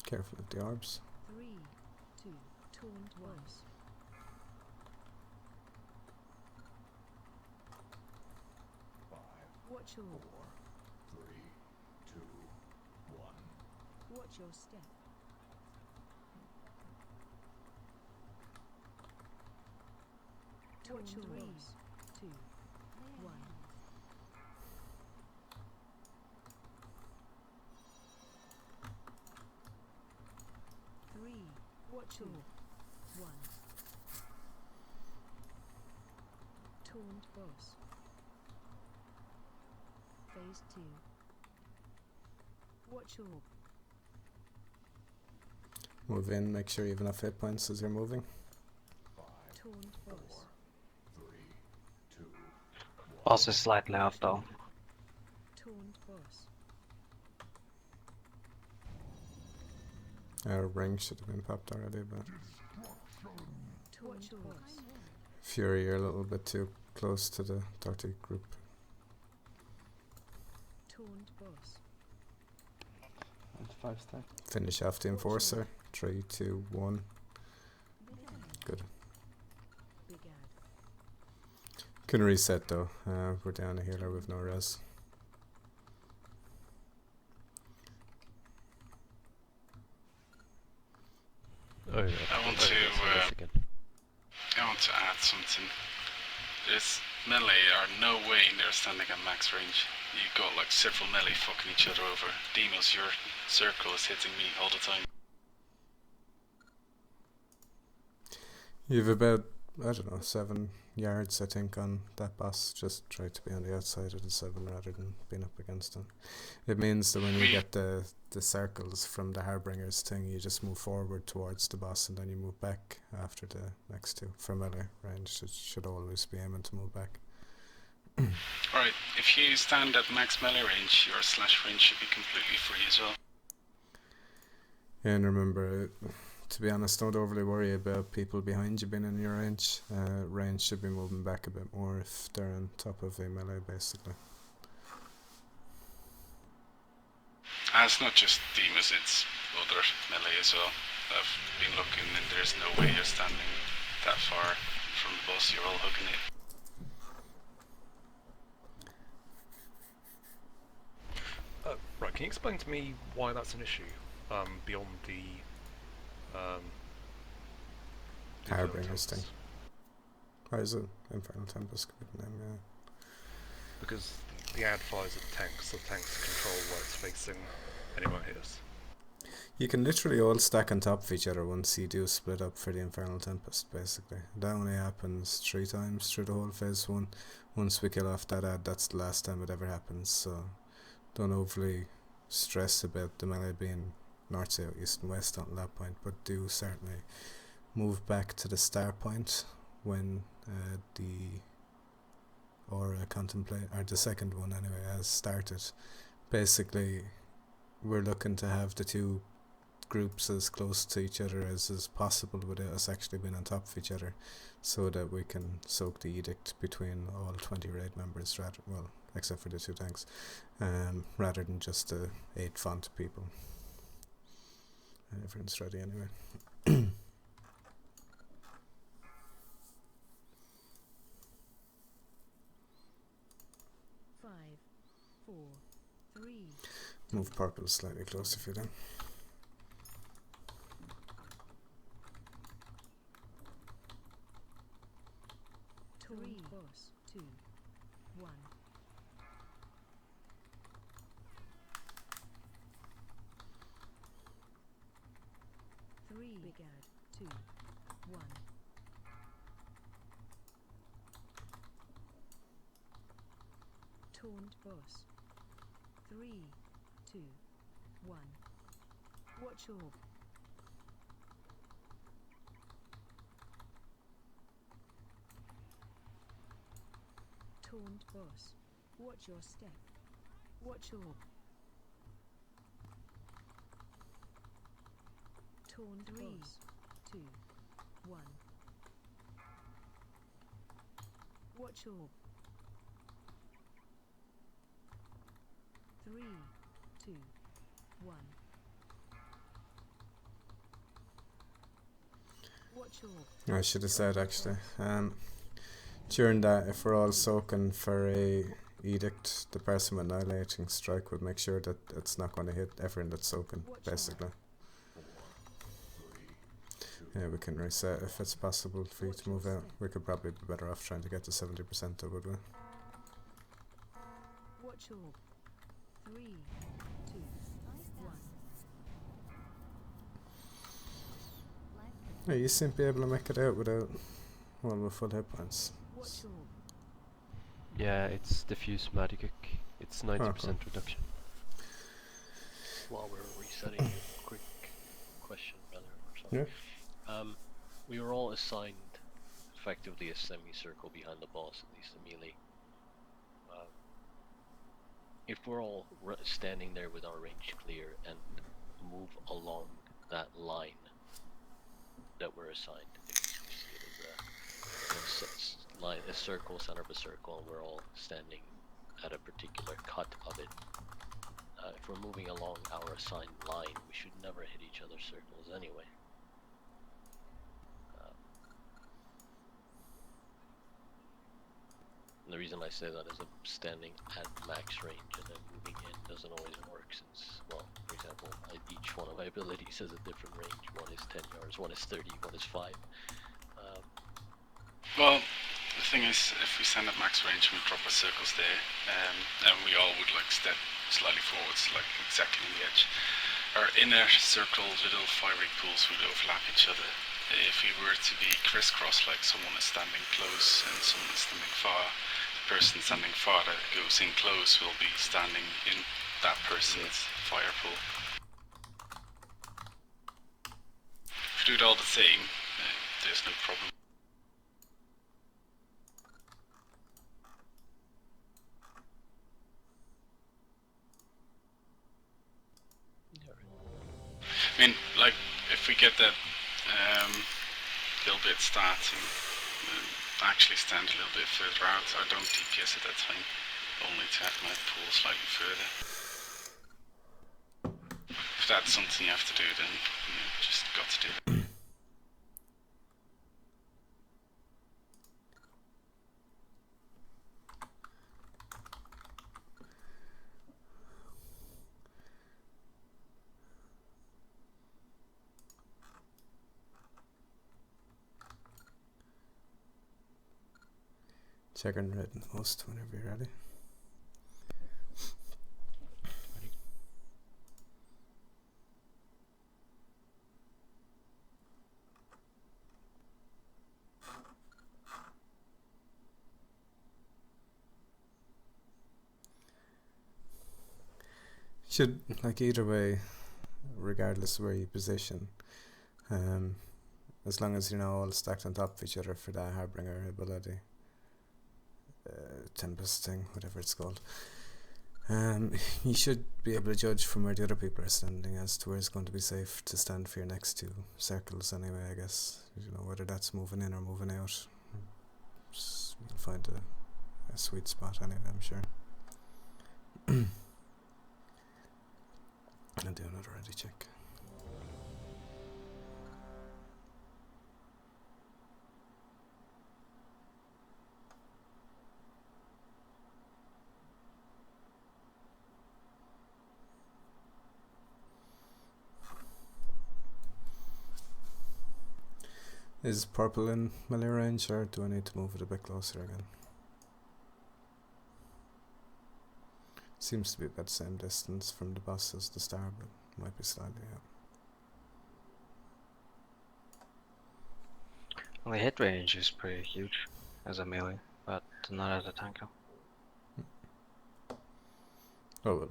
Careful of the orbs. 3, 2, taunt boss. Watch your 3, 2, 1. watch your step. Watch your 3, 2, 1. Three. Watch your 1. Taunt boss. Phase 2. Watch your Move in, make sure you have enough hit points as you're moving. taunt boss. 3, 2, 1. Boss is slightly off though. Taunt boss. Our ring should have been popped already, but Taunt boss. Fury, you're a little bit too close to the dirty group. Taunt boss. And 5 stack. Finish off the Enforcer. 3, 2, 1. Good. Big ad. Can reset though. We're down a healer with no res. Oh yeah. I want to add something. There's melee are no way they're standing at max range. You got like several melee fucking each other over. Demos, your circle is hitting me all the time. You've about, I don't know, 7 yards I think on that boss. Just try to be on the outside of the 7 rather than being up against them. It means that when you get the circles from the Harbinger's thing, you just move forward towards the boss and then you move back after the next 2. For melee range, it should always be aiming to move back. Alright, if you stand at max melee range, your slash range should be completely free as well. And remember, to be honest, don't overly worry about people behind you being in your range. Range should be moving back a bit more if they're on top of a melee, basically. It's not just Demos, it's other melee as well. I've been looking and there's no way you're standing that far from the boss, you're all hugging it. Right, can you explain to me why that's an issue? Beyond the Harbinger's thing. Why is it Infernal Tempest? Good name, yeah. Because the ad fires at tanks, so tanks control where it's facing and it won't hit us. You can literally all stack on top of each other once you do split up for the Infernal Tempest, basically. That only happens 3 times through the whole phase 1. Once we kill off that ad, that's the last time it ever happens, so don't overly stress about the melee being north, south, east and west until that point, but do certainly move back to the start point when the Aura Contemplate, or the second one anyway, has started. Basically, we're looking to have the 2 groups as close to each other as is possible without us actually being on top of each other, so that we can soak the edict between all 20 raid members, rather, well, except for the 2 tanks, rather than just the 8 font people. Everyone's ready anyway. 5, 4, 3. Move purple slightly closer if you do. Taunt boss. 2, 1. Big ad. 2, 1. Taunt boss. 3, 2, 1. Watch orb. Taunt boss. Watch your step. Watch orb. Taunt 3, boss. 2, 1. Watch orb. 3, 2, 1. Watch orb. I should have said actually. During that, if we're all soaking for a edict, the person with annihilating strike would make sure that it's not going to hit everyone that's soaking, basically. Yeah, we can reset if it's possible for you to move out. We could probably be better off trying to get to 70% though, would we? Watch orb. 3, 2, 1. Yeah, you seem to be able to make it out without one with full hit points. Watch orb. Yeah, it's diffuse magic. It's 90% Okay. reduction. While we're resetting, a quick question, brother, or something. Yeah. We were all assigned effectively a semicircle behind the boss, at least the melee. If we're all standing there with our range clear and move along that line that we're assigned, if you see it as a circle, center of a circle, and we're all standing at a particular cut of it. If we're moving along our assigned line, we should never hit each other's circles anyway. And the reason I say that is I'm standing at max range and then moving in doesn't always work since, well, for example, each one of my abilities has a different range. One is 10 yards, one is 30, one is 5. Well, the thing is, if we stand at max range and we drop our circles there, and we all would like step slightly forwards, like exactly on the edge, our inner circle little fiery pools would overlap each other. If we were to be crisscross, like someone is standing close and someone is standing far, the person standing far that goes in close will be standing in that person's fire pool. If we do it all the same, there's no problem. I mean, like, if we get that little bit starting, actually stand a little bit further out, I don't DPS at that time, only to have my pool slightly further. If that's something you have to do, then you just got to do it. Check and red and host whenever you're ready. Should, like, either way, regardless of where you position, as long as you're not all stacked on top of each other for that Harbinger ability, Tempest thing, whatever it's called, you should be able to judge from where the other people are standing as to where it's going to be safe to stand for your next two circles anyway, I guess. You know, whether that's moving in or moving out. You'll find a sweet spot anyway, I'm sure. I'll do another ready check. Is purple in melee range, or do I need to move it a bit closer again? Seems to be about the same distance from the boss as the star, but might be slightly out. Well, the hit range is pretty huge as a melee, but not as a tanker. Oh well,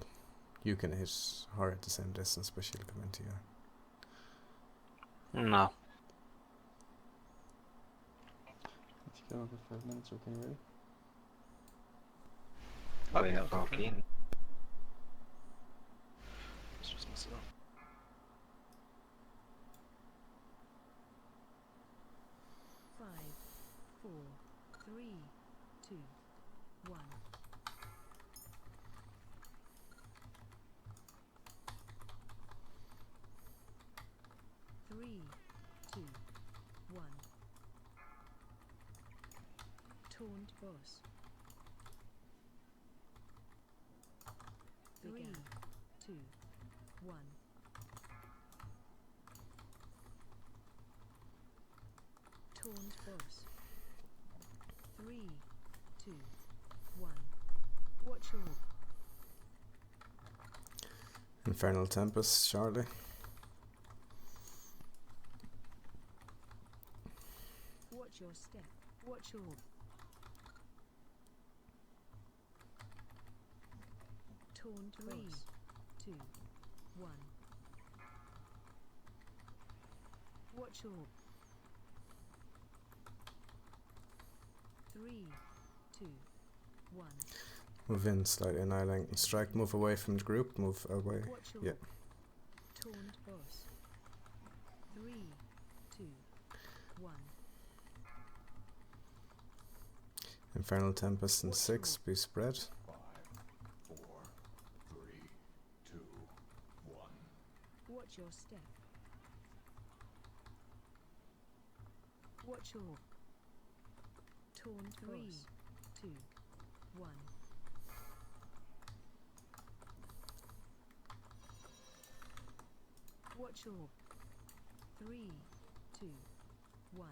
you can hit her at the same distance, but she'll come into you. No. Let's go for 5 minutes, okay, ready? Oh yeah, okay. Let's just mess it up. Five, four, three, two, one. Three, two, one. Taunt boss. Three, two, one. Taunt boss. Three, two, one. Watch your Infernal Tempest, Charlie. watch your step. Watch your taunt. Three, two, one. Watch your three, two, one. Move in slightly, annihilating strike. Move away from the group. Move away. Watch your Yeah. taunt boss. Three, two, one. Infernal Tempest and Watch 6. Be spread. 5, 4, 3, 2, 1. Watch your step. Watch your taunt. Three, two, one. Watch your three, two, one.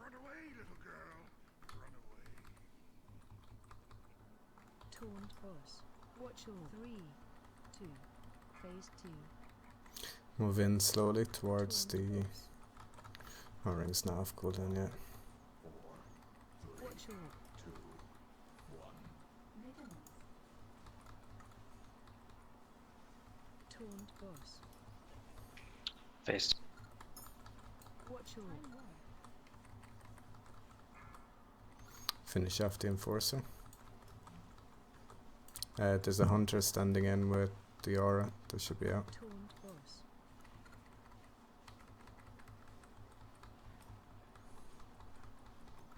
Run away, little girl. Run away. Taunt boss. Watch your three, two, phase two. Move in slowly towards Taunt the. boss. Oh, ring's not off cooldown yet. 4, 3, Watch your 2, 1. taunt boss. Face. Watch your Finish off the Enforcer. There's a Hunter standing in with the Aura. They should be out. taunt boss.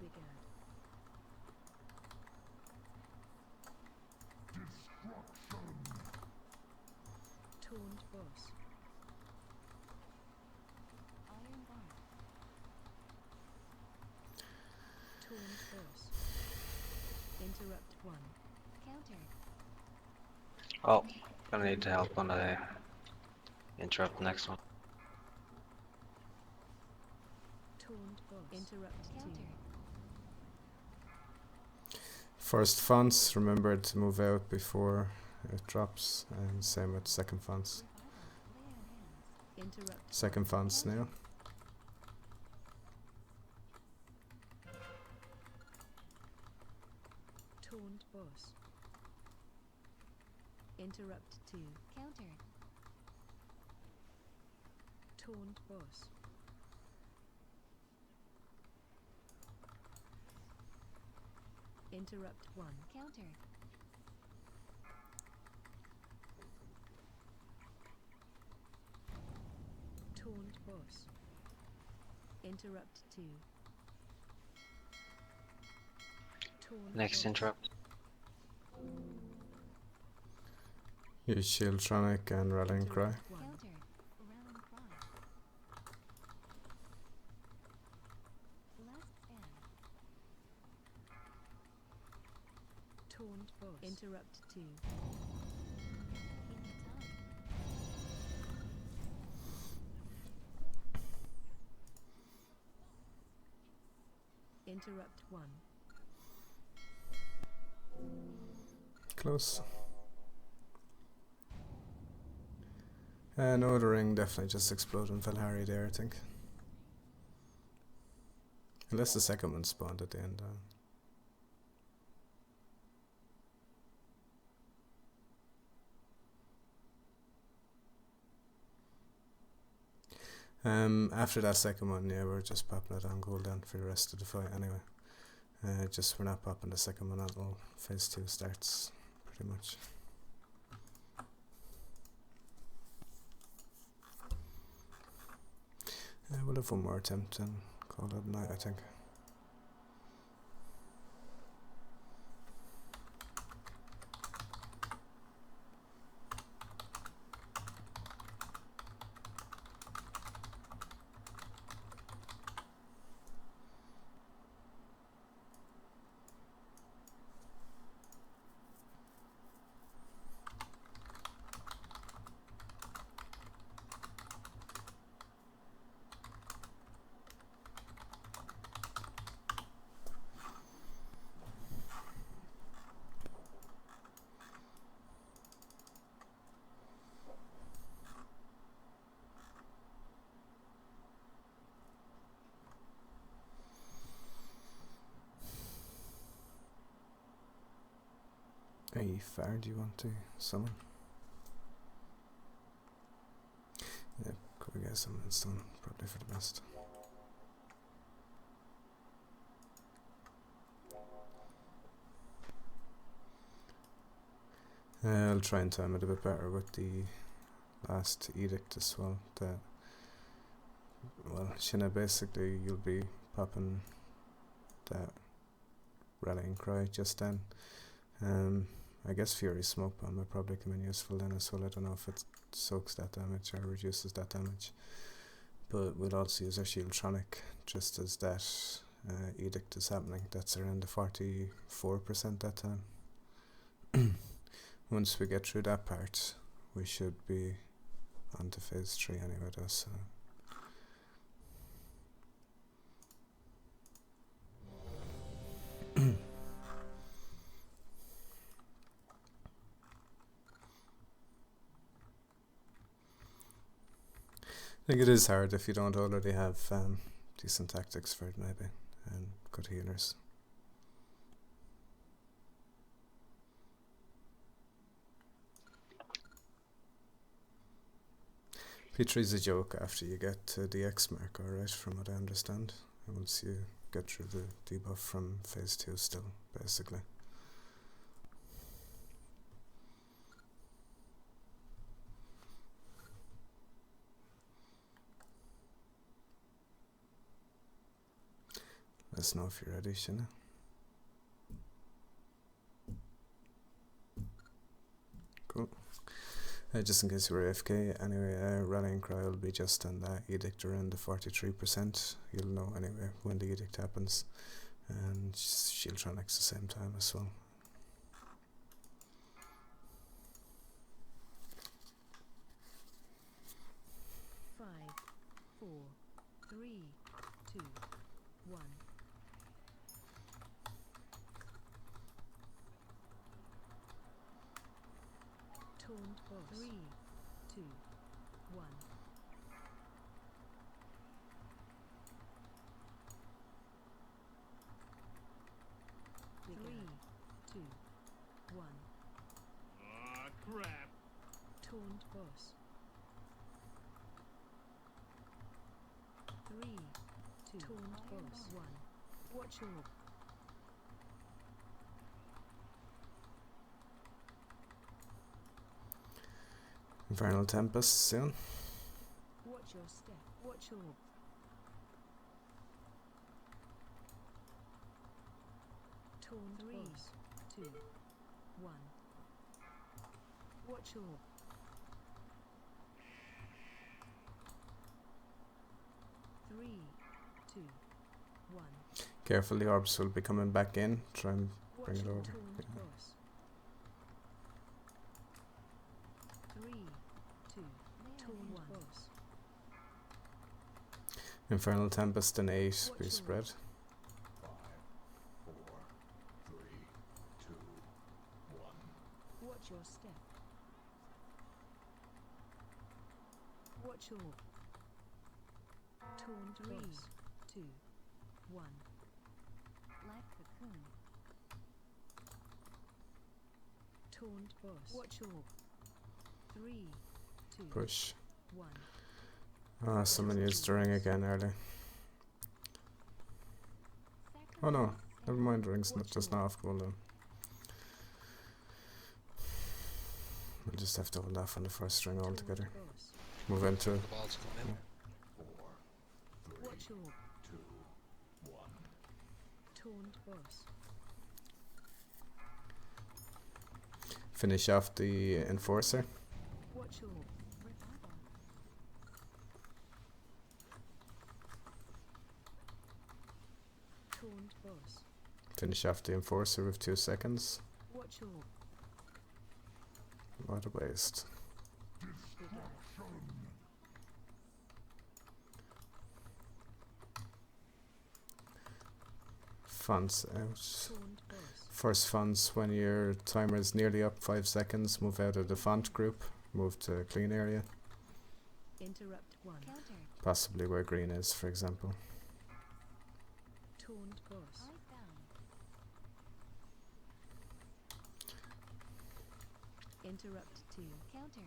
Big ad. Taunt boss. Iron bar. Taunt boss. Interrupt one. Counter. Oh, gonna need help on the interrupt the next one. Taunt boss. Interrupt two. Counter. First fonts, remember to move out before it drops, and same with second fonts. Revival. Lay on hands. Interrupt. Second fonts now. Taunt boss. Interrupt two. Counter. Taunt boss. Interrupt one. Counter. Taunt boss. Interrupt two. Taunt Next boss. interrupt. Use Shieldtronic and Rallying Cry. Interrupt one. Counter. Rallying cry. Last stand. Taunt boss. Interrupt two. In time. Interrupt one. Close. No, the ring definitely just exploded and fell Harry there, I think. Unless the second one spawned at the end. After that second one, yeah, we're just popping it on cooldown for the rest of the fight anyway. Just we're not popping the second one until phase 2 starts, pretty much. We'll have one more attempt and call it a night, I think. Hey, far do you want to summon? Yeah, could we get summon's done? Probably for the best. I'll try and time it a bit better with the last edict as well. That, well, Shinna, basically you'll be popping that rallying cry just then. I guess Fury Smoke Bomb will probably come in useful then as well. I don't know if it soaks that damage or reduces that damage. But we'll also use our Shieldtronic just as that edict is happening. That's around the 44% that time. Once we get through that part, we should be on to phase 3 anyway though, so. I think it is hard if you don't already have decent tactics for it maybe, and good healers. P3's a joke after you get to the X mark, alright, from what I understand. And once you get through the debuff from phase 2 still, basically. Let us know if you're ready, Shinna. Cool. Just in case you were AFK, anyway, Rallying Cry will be just on that edict around the 43%. You'll know anyway when the edict happens. And Shieldtronics the same time as well. Five, 4, 3, 2, 1. Taunt boss. 3, 2, 1. Three, 2, 1. Aw, crap. Taunt boss. 3, 2, taunt boss. 1. Watch your Infernal Tempest soon. watch your step. Watch your taunt 3, boss. 2, 1. Watch your 3, 2, 1. Careful, the orbs will be coming back in. Try and bring Watch it your over. taunt Yeah. boss. 3, 2, taunt boss. Infernal Tempest and 8 be Watch spread. 5, 4, 3, 2, 1. Watch your step. Watch your taunt 3, 2, 1. Black cocoon. Taunt boss. Watch your 3, 2, Push. 1. Ah, someone used the ring again early. Oh no, Never mind, the ring's not just not off cooldown. We'll just have to hold off on the first ring altogether. Move into it. The ball's coming in. Watch your 2, 1. Taunt boss. Finish off the enforcer. Watch your revival. Taunt boss. Finish off the enforcer with 2 seconds. Watch your What a waste. Funds out. First funds when your timer is nearly up 5 seconds, move out of the font group, move to clean area. interrupt 1. Counter. Possibly where green is, for example. Taunt boss. Interrupt 2. Counter.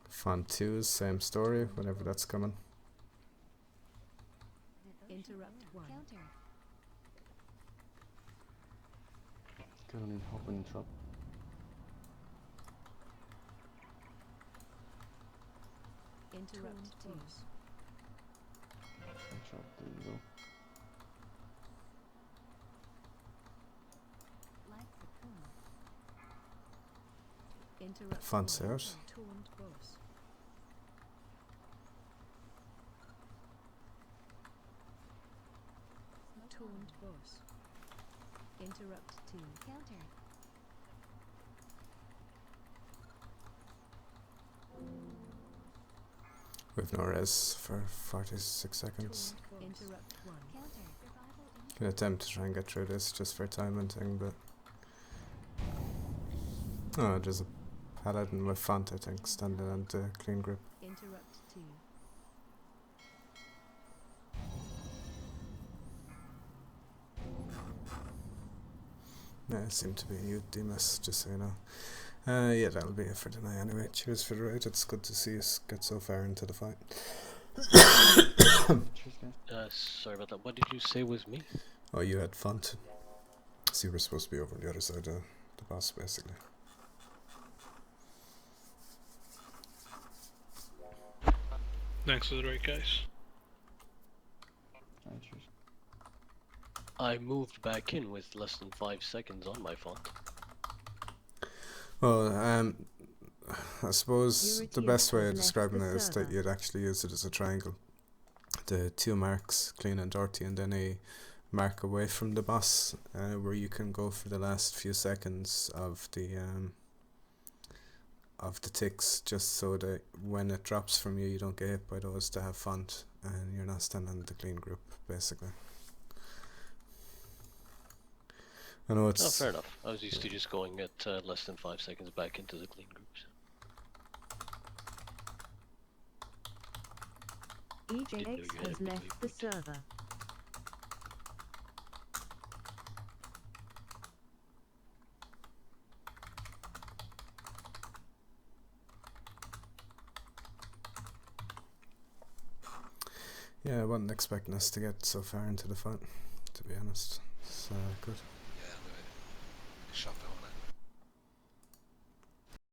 Font 2, same story, whenever that's coming. Interrupt 1. Counter. Go and hop and drop. Interrupt 2. Drop, there you go. Like the coon. Interrupt Fonts 1. out. Taunt boss. Taunt boss. Interrupt 2. Counter. With no res for 46 seconds. Interrupt 1. Counter. Can attempt to try and get through this just for timing thing, but oh, there's a paladin with font, I think, standing on the clean group. Interrupt 2. Yeah, it seemed to be you, Demas, just so you know. Yeah, that'll be it for tonight anyway. Cheers for the raid. It's good to see us get so far into the fight. Sorry about that. What did you say was me? Oh, you had font. So you were supposed to be over on the other side of the boss, basically. Thanks for the raid, guys. Cheers. I moved back in with less than 5 seconds on my font. Well, I suppose Your the best way of left describing the it is that server. you'd actually use it as a triangle. The 2 marks, clean and dirty, and then a mark away from the boss, where you can go for the last few seconds of the ticks, just so that when it drops from you, you don't get hit by those that have font, and you're not standing in the clean group, basically. I know it's... Oh, fair enough. I was used to just going at less than 5 seconds back into the clean groups. EJX has left the server. Yeah, I wasn't expecting us to get so far into the fight, to be honest. So, good. Yeah, anyway. Shot down